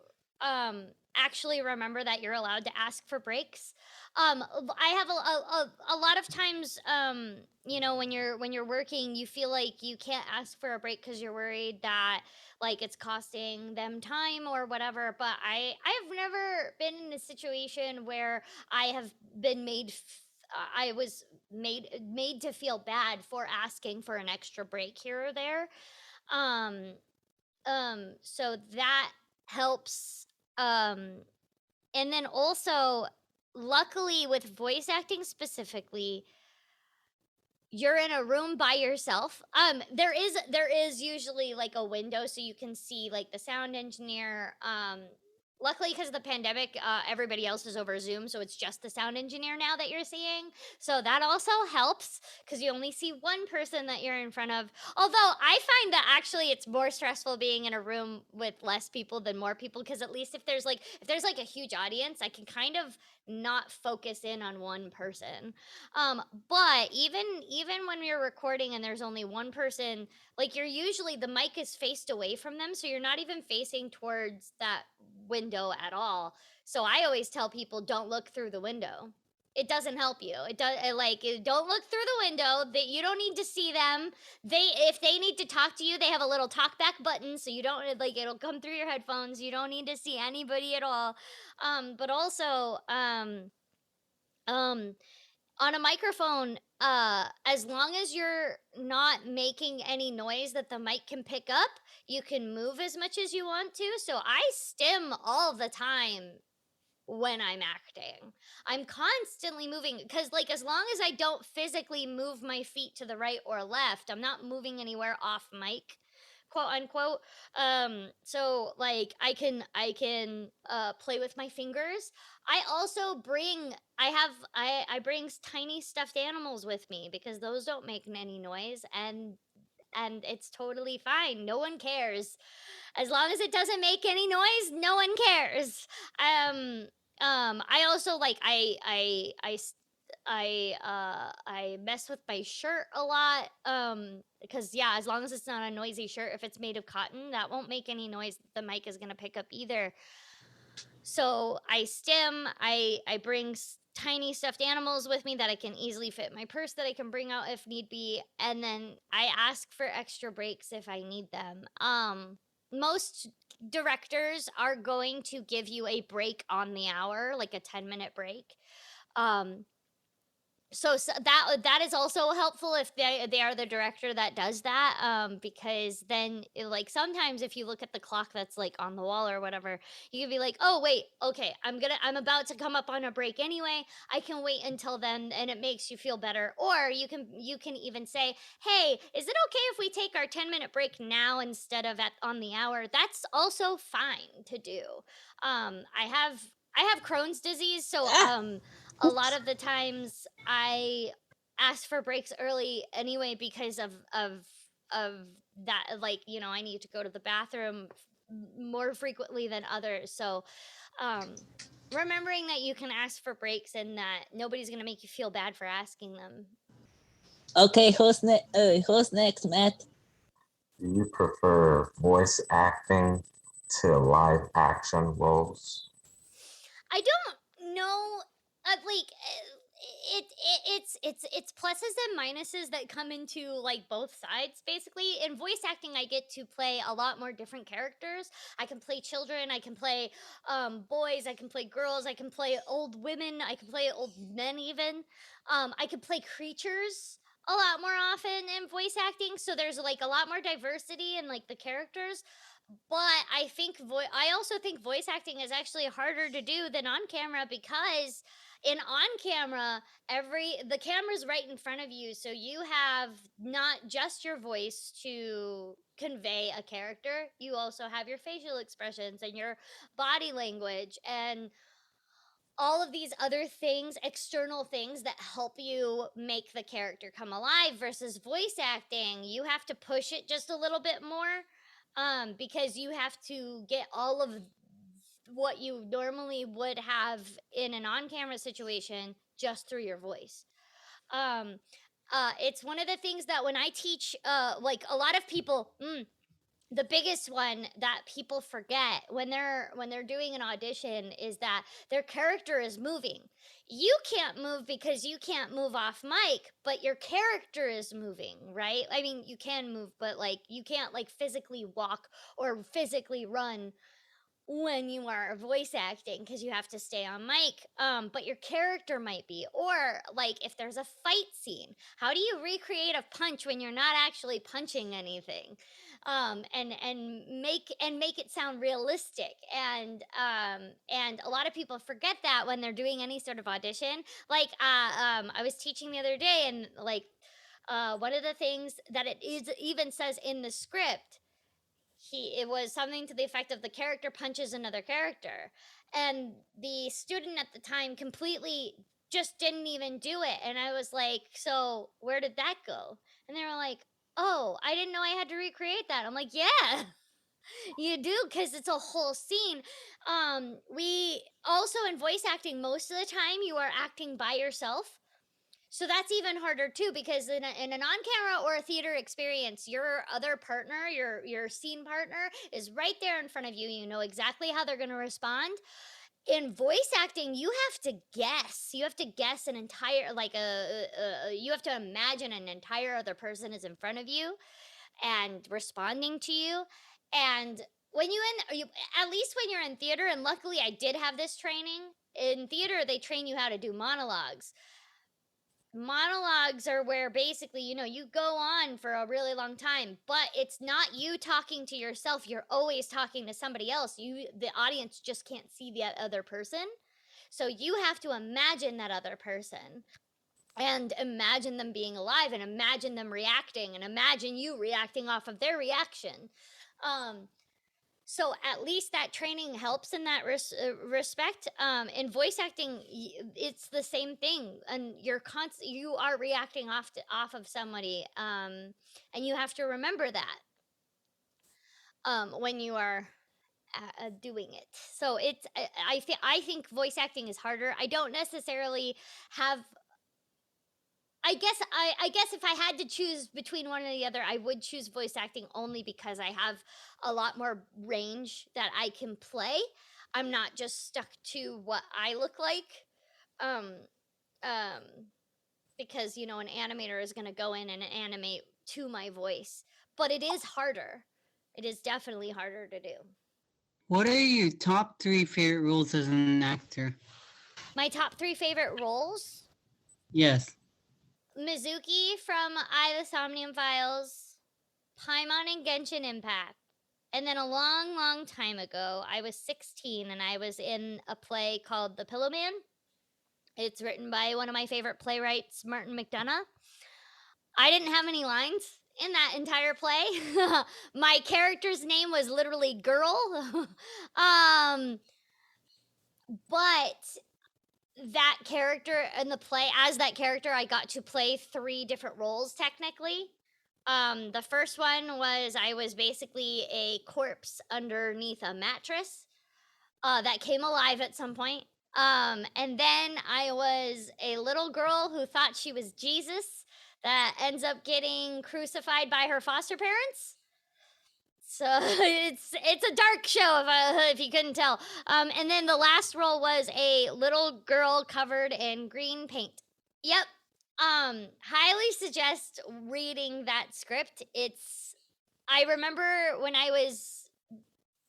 actually remember that you're allowed to ask for breaks. I have a lot of times, when you're working, you feel like you can't ask for a break because you're worried that like it's costing them time or whatever. But I've never been in a situation where I have been I was made to feel bad for asking for an extra break here or there. So that helps. And then also, luckily with voice acting specifically, you're in a room by yourself. There is usually like a window so you can see like the sound engineer. Luckily, because of the pandemic, everybody else is over Zoom, so it's just the sound engineer now that you're seeing. So that also helps because you only see one person that you're in front of. Although I find that actually it's more stressful being in a room with less people than more people, because at least if there's like a huge audience, I can kind of not focus in on one person. But even when you're recording and there's only one person, like you're usually the mic is faced away from them, so you're not even facing towards that window at all. So I always tell people don't look through the window. It doesn't help you. Don't look through the window. That you don't need to see them. If they need to talk to you, they have a little talk back button, so you don't it'll come through your headphones. You don't need to see anybody at all. But also on a microphone, as long as you're not making any noise that the mic can pick up, you can move as much as you want to. So I stim all the time when I'm acting. I'm constantly moving because as long as I don't physically move my feet to the right or left, I'm not moving anywhere off mic, quote unquote. So I can play with my fingers. I also bring I bring tiny stuffed animals with me because those don't make any noise, and it's totally fine. No one cares. As long as it doesn't make any noise, no one cares. I also I mess with my shirt a lot. Because as long as it's not a noisy shirt, if it's made of cotton, that won't make any noise the mic is gonna pick up either. So I stim, I bring tiny stuffed animals with me that I can easily fit in my purse that I can bring out if need be, and then I ask for extra breaks if I need them. Most directors are going to give you a break on the hour, like a 10-minute break. So that is also helpful if they are the director that does that, because then sometimes if you look at the clock that's on the wall or whatever, you can be like, oh wait, okay, I'm about to come up on a break anyway, I can wait until then, and it makes you feel better. Or you can even say, hey, is it okay if we take our 10-minute break now instead of on the hour? That's also fine to do. I have Crohn's disease, so a lot of the times I ask for breaks early anyway because of that. I need to go to the bathroom more frequently than others. So remembering that you can ask for breaks and that nobody's gonna make you feel bad for asking them. Okay, who's next, Matt? Do you prefer voice acting to live action roles? I don't know. It's pluses and minuses that come into both sides. Basically, in voice acting, I get to play a lot more different characters. I can play children. I can play boys. I can play girls. I can play old women. I can play old men. Even I can play creatures a lot more often in voice acting. So there's a lot more diversity in the characters. But I also think voice acting is actually harder to do than on camera, because in on camera, the camera's right in front of you, so you have not just your voice to convey a character, you also have your facial expressions and your body language and all of these other things, external things that help you make the character come alive. Versus voice acting, you have to push it just a little bit more, because you have to get all of what you normally would have in an on-camera situation just through your voice. It's one of the things that when I teach, a lot of people, the biggest one that people forget when they're doing an audition is that their character is moving. You can't move because you can't move off mic, but your character is moving, right? I mean, you can move, but you can't physically walk or physically run when you are voice acting because you have to stay on mic, but your character might be. Or if there's a fight scene, how do you recreate a punch when you're not actually punching anything, and make it sound realistic? And a lot of people forget that when they're doing any sort of audition. I was teaching the other day, and one of the things that it is even says in the script, it was something to the effect of the character punches another character, and the student at the time completely just didn't even do it. And I was like, so where did that go? And they were like, oh, I didn't know I had to recreate that. I'm like, yeah. You do, because it's a whole scene. We also, in voice acting, most of the time you are acting by yourself, so that's even harder too, because in an on-camera or a theater experience, your other partner, your scene partner, is right there in front of you. You know exactly how they're going to respond. In voice acting, you have to guess. You have to guess an entire, like you have to imagine an entire other person is in front of you and responding to you. And when at least when you're in theater, and luckily I did have this training in theater, they train you how to do monologues. Monologues are where basically, you go on for a really long time, but it's not you talking to yourself. You're always talking to somebody else. The audience just can't see the other person. So you have to imagine that other person and imagine them being alive and imagine them reacting and imagine you reacting off of their reaction. So at least that training helps in that respect. In voice acting, it's the same thing, and you are reacting off of somebody, and you have to remember that when you are doing it. So I think voice acting is harder. I don't necessarily have. I guess if I had to choose between one or the other, I would choose voice acting, only because I have a lot more range that I can play. I'm not just stuck to what I look like. Because an animator is going to go in and animate to my voice, but it is harder. It is definitely harder to do. What are your top 3 favorite roles as an actor? My top 3 favorite roles? Yes. Mizuki from the Somnium Files, Paimon in Genshin Impact, and then a long, long time ago, I was 16 and I was in a play called The Pillow Man. It's written by one of my favorite playwrights, Martin McDonough. I didn't have any lines in that entire play. My character's name was literally Girl. But that character in the play, as that character, I got to play 3 different roles technically. The first one was I was basically a corpse underneath a mattress that came alive at some point. And then I was a little girl who thought she was Jesus that ends up getting crucified by her foster parents. So it's a dark show, if you couldn't tell. And then the last role was a little girl covered in green paint. Yep. Highly suggest reading that script. I remember when I was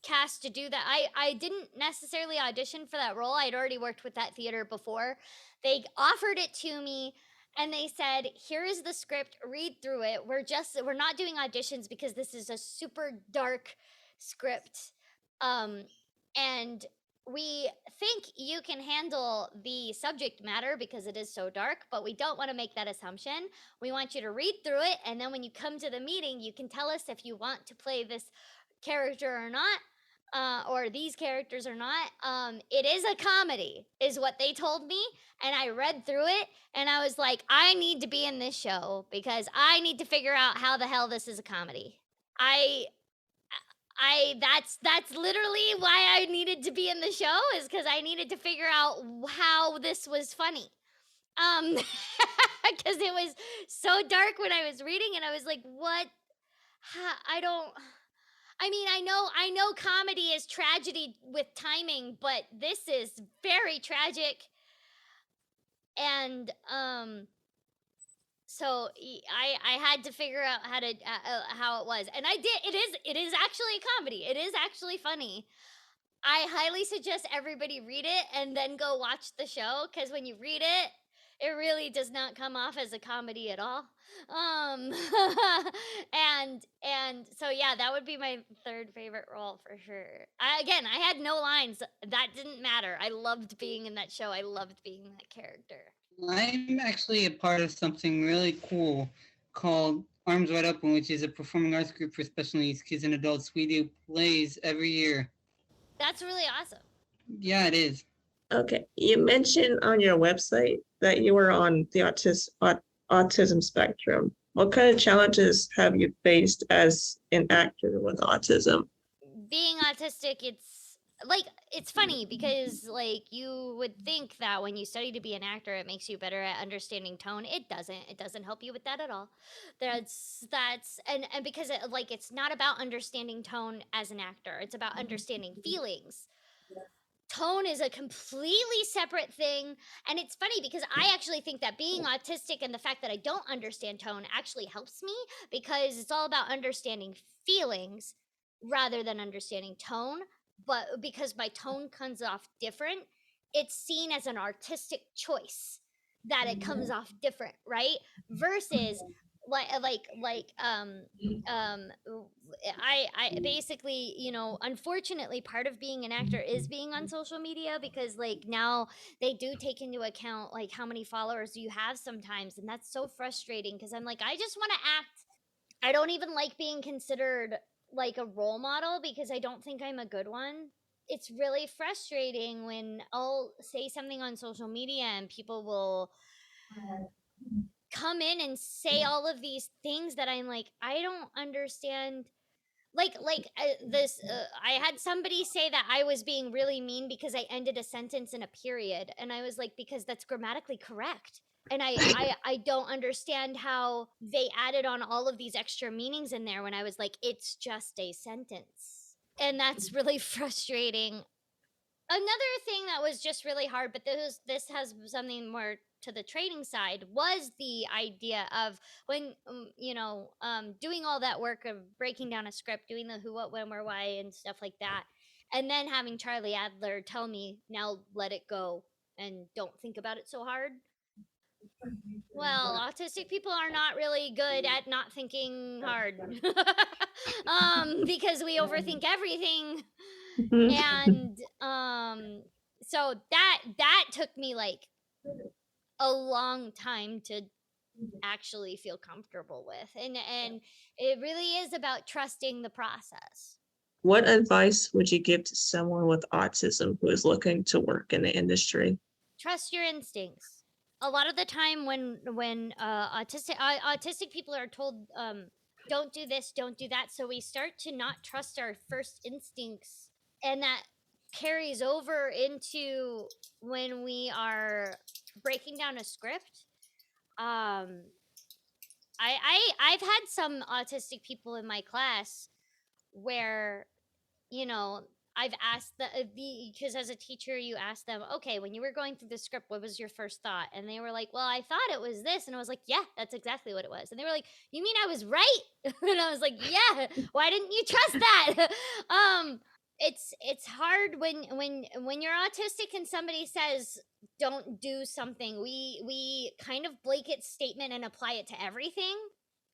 cast to do that, I didn't necessarily audition for that role. I'd already worked with that theater before. They offered it to me. And they said, here is the script, read through it. We're not doing auditions because this is a super dark script. And we think you can handle the subject matter because it is so dark, but we don't want to make that assumption. We want you to read through it. And then when you come to the meeting, you can tell us if you want to play this character or not. Or these characters or not. It is a comedy, is what they told me. And I read through it and I was like, I need to be in this show because I need to figure out how the hell this is a comedy. That's literally why I needed to be in the show, is because I needed to figure out how this was funny. Because it was so dark when I was reading and I was like, what? I know comedy is tragedy with timing, but this is very tragic. And so I had to figure out how it was, and I did. It is actually a comedy. It is actually funny. I highly suggest everybody read it and then go watch the show, because when you read it, it really does not come off as a comedy at all. And so yeah, that would be my 3rd favorite role for sure. I had no lines. That didn't matter. I loved being in that show. I loved being that character. I'm actually a part of something really cool. called Arms Wide Open, which is a performing arts group for special needs kids and adults. We do plays every year. That's really awesome. Yeah, it is. Okay, you mentioned on your website that you were on the autism spectrum. What kind of challenges have you faced as an actor with autism? Being autistic, it's funny because like you would think that when you study to be an actor it makes you better at understanding tone. It doesn't help you with that at all. That's and because it's not about understanding tone as an actor, it's about understanding feelings. Tone is a completely separate thing. And it's funny because I actually think that being autistic and the fact that I don't understand tone actually helps me, because it's all about understanding feelings rather than understanding tone. But because my tone comes off different, it's seen as an artistic choice that it comes off different, right? Versus I basically, unfortunately, part of being an actor is being on social media, because like now they do take into account like how many followers you have sometimes, and that's so frustrating because I'm like, I just want to act. I don't even like being considered like a role model because I don't think I'm a good one. It's really frustrating when I'll say something on social media and people will come in and say all of these things that I'm like, I don't understand. I had somebody say that I was being really mean because I ended a sentence in a period, and I was like, because that's grammatically correct. And I don't understand how they added on all of these extra meanings in there when I was like, it's just a sentence. And that's really frustrating. Another thing that was just really hard, but this has something more to the training side, was the idea of when doing all that work of breaking down a script, doing the who, what, when, where, why, and stuff like that, and then having Charlie Adler tell me, now let it go and don't think about it so hard. Well, autistic people are not really good at not thinking hard. Because we overthink everything. And so that took me like a long time to actually feel comfortable with. And it really is about trusting the process. What advice would you give to someone with autism who is looking to work in the industry? Trust your instincts. A lot of the time when autistic people are told don't do this, don't do that, so we start to not trust our first instincts, and that carries over into when we are breaking down a script. I've had some autistic people in my class where, I've asked because as a teacher, you ask them, okay, when you were going through the script, what was your first thought? And they were like, well, I thought it was this. And I was like, yeah, that's exactly what it was. And they were like, you mean I was right? And I was like, yeah, why didn't you trust that? It's hard when you're autistic and somebody says don't do something. We kind of blanket statement and apply it to everything.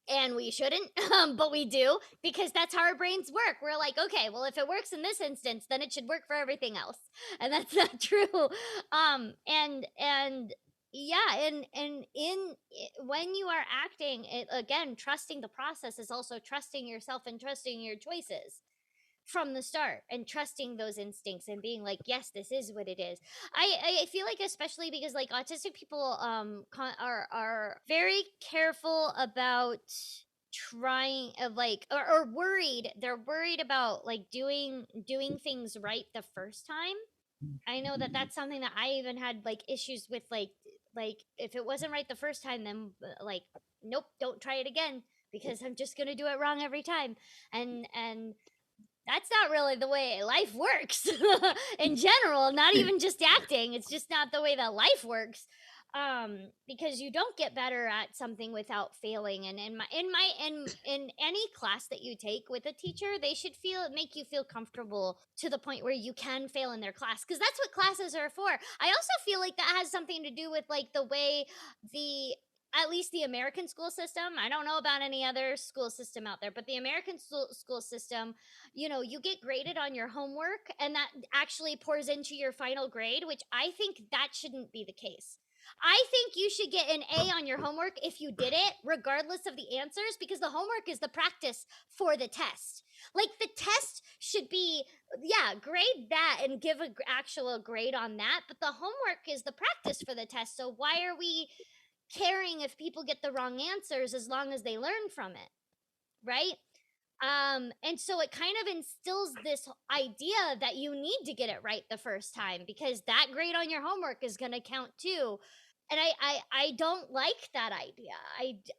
And we shouldn't, but we do, because that's how our brains work. We're like, okay, well, if it works in this instance, then it should work for everything else. And that's not true. When you are acting, again, trusting the process is also trusting yourself and trusting your choices from the start, and trusting those instincts and being like, yes, this is what it is. I feel like, especially because like autistic people are very careful about trying or worried. They're worried about like doing things right the first time. I know that that's something that I even had like issues with, like if it wasn't right the first time, then like, nope, don't try it again, because I'm just gonna do it wrong every time. And that's not really the way life works in general, not even just acting. It's just not the way that life works. Because you don't get better at something without failing. And in any class that you take with a teacher, they should make you feel comfortable to the point where you can fail in their class, because that's what classes are for. I also feel like that has something to do with like the way at least the American school system. I don't know about any other school system out there, but the American school system, you get graded on your homework, and that actually pours into your final grade, which I think that shouldn't be the case. I think you should get an A on your homework if you did it, regardless of the answers, because the homework is the practice for the test. Like the test should be, yeah, grade that and give an actual grade on that, but the homework is the practice for the test. So why are we caring if people get the wrong answers as long as they learn from it, right? And so it kind of instills this idea that you need to get it right the first time because that grade on your homework is going to count too. And I don't like that idea.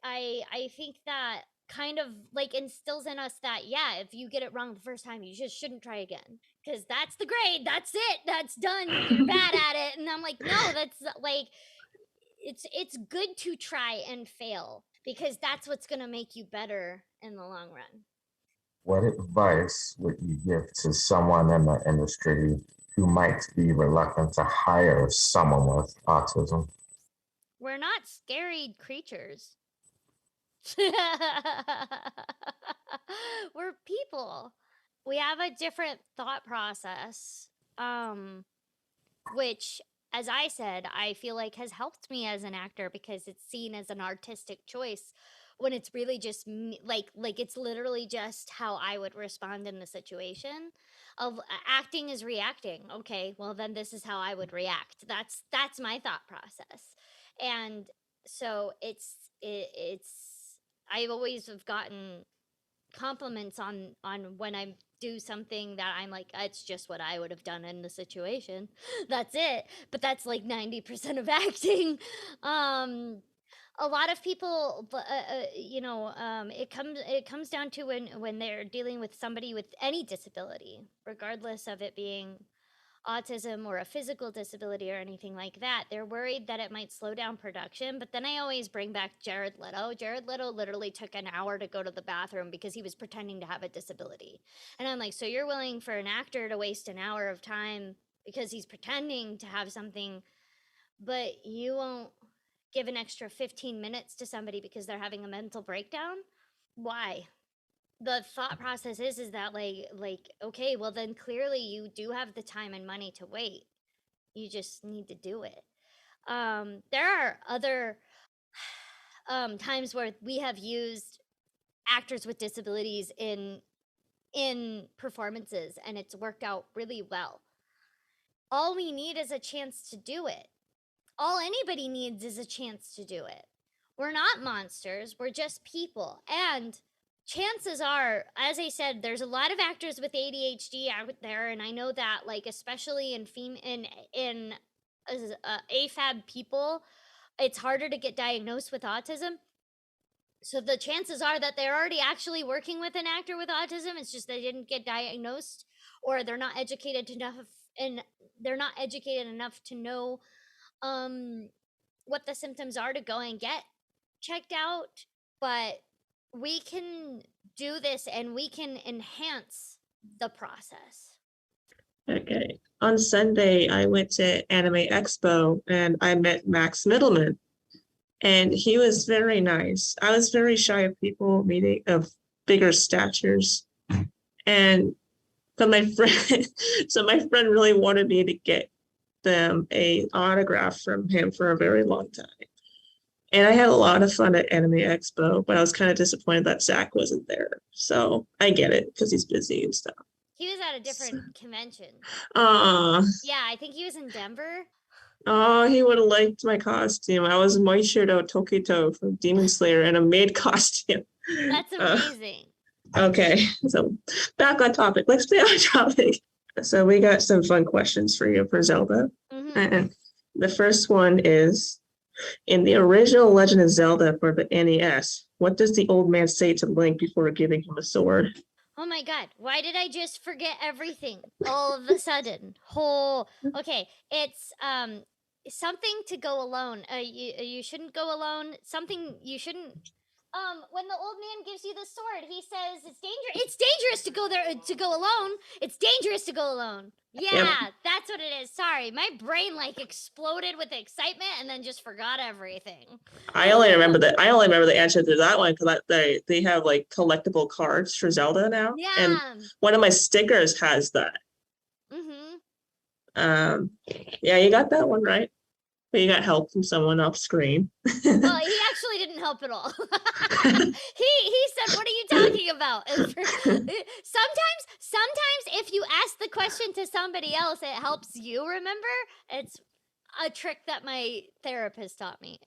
I think that kind of like instills in us that, yeah, if you get it wrong the first time, you just shouldn't try again because that's the grade. That's it. That's done. You're bad at it. And I'm like, no, that's like, it's good to try and fail because that's what's going to make you better in the long run. What advice would you give to someone in the industry who might be reluctant to hire someone with autism? We're not scary creatures. We're people. We have a different thought process, which, as I said, I feel like has helped me as an actor because it's seen as an artistic choice when it's really just like it's literally just how I would respond in the situation. Of acting is reacting. Okay, well then this is how I would react. That's my thought process. And so it's I've always have gotten compliments on when I do something that I'm like, it's just what I would have done in the situation. That's it. But that's like 90% of acting. A lot of people, it comes down to when they're dealing with somebody with any disability, regardless of it being autism or a physical disability or anything like that. They're worried that it might slow down production. But then I always bring back Jared Leto. Jared Leto literally took an hour to go to the bathroom because he was pretending to have a disability. And I'm like, so you're willing for an actor to waste an hour of time because he's pretending to have something, but you won't give an extra 15 minutes to somebody because they're having a mental breakdown? Why? The thought process is that like okay, well then clearly you do have the time and money to wait. You just need to do it. There are other times where we have used actors with disabilities in performances and it's worked out really well. All we need is a chance to do it. All anybody needs is a chance to do it. We're not monsters, we're just people. And chances are, as I said, there's a lot of actors with ADHD out there, and I know that, like, especially in AFAB people, it's harder to get diagnosed with autism. So the chances are that they're already actually working with an actor with autism. It's just they didn't get diagnosed, or they're not educated enough, and they're not educated enough to know what the symptoms are to go and get checked out. But we can do this and we can enhance the process. Okay. On Sunday, I went to Anime Expo and I met Max Middleman. And he was very nice. I was very shy of people meeting of bigger statures. But my friend, so my friend really wanted me to get them an autograph from him for a very long time. And I had a lot of fun at Anime Expo, but I was kind of disappointed that Zach wasn't there. So I get it because he's busy and stuff. He was at a different convention. Yeah, I think he was in Denver. Oh, he would have liked my costume. I was Moishiro Tokito from Demon Slayer in a maid costume. That's amazing. Okay, so back on topic. Let's stay on topic. So we got some fun questions for you for Zelda. And the first one is, in the original Legend of Zelda for the NES, what does the old man say to Link before giving him a sword? Oh my god, why did I just forget everything all of a sudden? Okay, it's something to go alone. You shouldn't go alone. Something you shouldn't. When the old man gives you the sword, he says it's dangerous. It's dangerous to go there to go alone. It's dangerous to go alone. Yeah, yep. That's what it is. Sorry, my brain like exploded with excitement and then just forgot everything. I only remember the answer to that one because they have like collectible cards for Zelda now. Yeah. And one of my stickers has that. Yeah, you got that one right. But you got help from someone off screen. Well, he actually didn't help at all. he said, "What are you talking about?" And sometimes if you ask the question to somebody else, it helps you remember. It's a trick that my therapist taught me.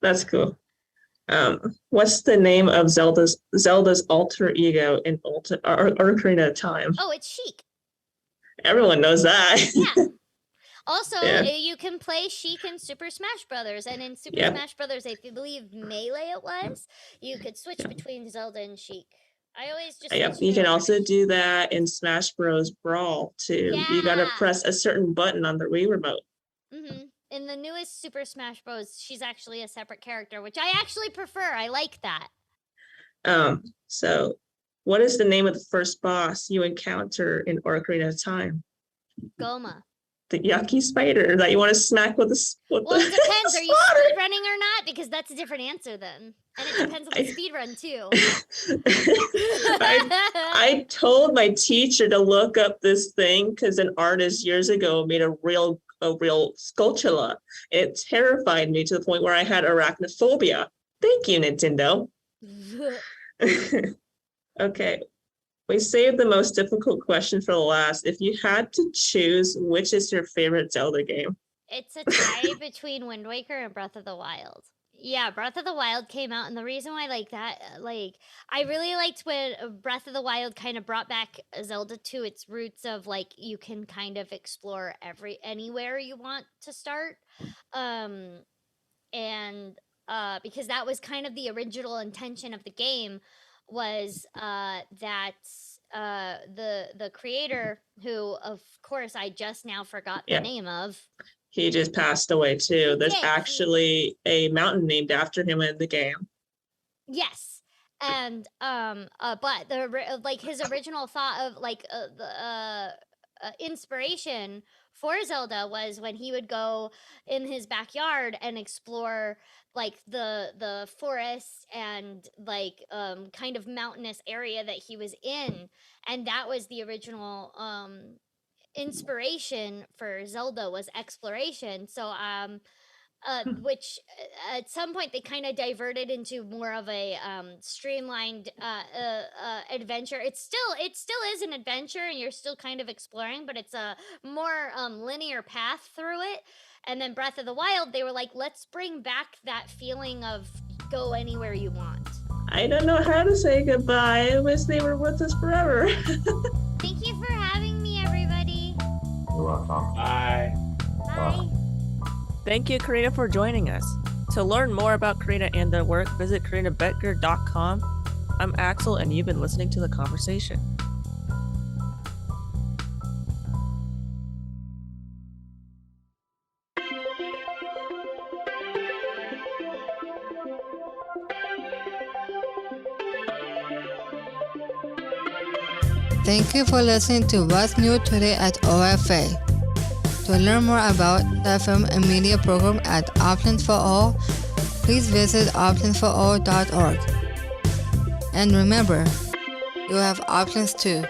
That's cool. What's the name of Zelda's alter ego in Ocarina of Time? Oh, it's Sheik. Everyone knows that. Yeah. Also, Yeah. you can play Sheik in Super Smash Brothers, and in Super Yep. Smash Brothers, I believe Melee it was, you could switch between Zelda and Sheik. I always just Yep. switch You can between- also do that in Smash Bros. Brawl too. You gotta press a certain button on the Wii remote. In the newest Super Smash Bros, she's actually a separate character, which I actually prefer. I like that. So what is the name of the first boss you encounter in Ocarina of Time? Goma. The yucky spider that you want to smack with the Well, it depends. Are you speed running or not? Because that's a different answer then. And it depends on the speed run too. I told my teacher to look up this thing because an artist years ago made a real sculpture. It terrified me to the point where I had arachnophobia. Thank you, Nintendo. Okay. We saved the most difficult question for the last. If you had to choose, which is your favorite Zelda game? It's a tie between Wind Waker and Breath of the Wild. Yeah, Breath of the Wild came out, and the reason why I like that, I really liked when Breath of the Wild kind of brought back Zelda to its roots of you can kind of explore anywhere you want to start, and because that was kind of the original intention of the game, was that the creator, who of course I just now forgot the name of. He just passed away too. There's Yeah, actually a mountain named after him in the game. Yes, and but his original thought of the inspiration for Zelda was when he would go in his backyard and explore the forest and kind of mountainous area that he was in, and that was the original inspiration for Zelda, was exploration. So which at some point they kind of diverted into more of a streamlined adventure. It still is an adventure, and you're still kind of exploring, but it's a more linear path through it. And then Breath of the Wild, they were like, let's bring back that feeling of go anywhere you want. I don't know how to say goodbye. I wish they were with us forever. Thank you for having me, everybody. You're welcome. Bye. Bye. Thank you, Karina, for joining us. To learn more about Karina and their work, visit karinabetger.com. I'm Axel, and you've been listening to The Conversation. Thank you for listening to What's New Today at OFA. To learn more about the film and media program at Options for All, please visit optionsforall.org. And remember, you have options too.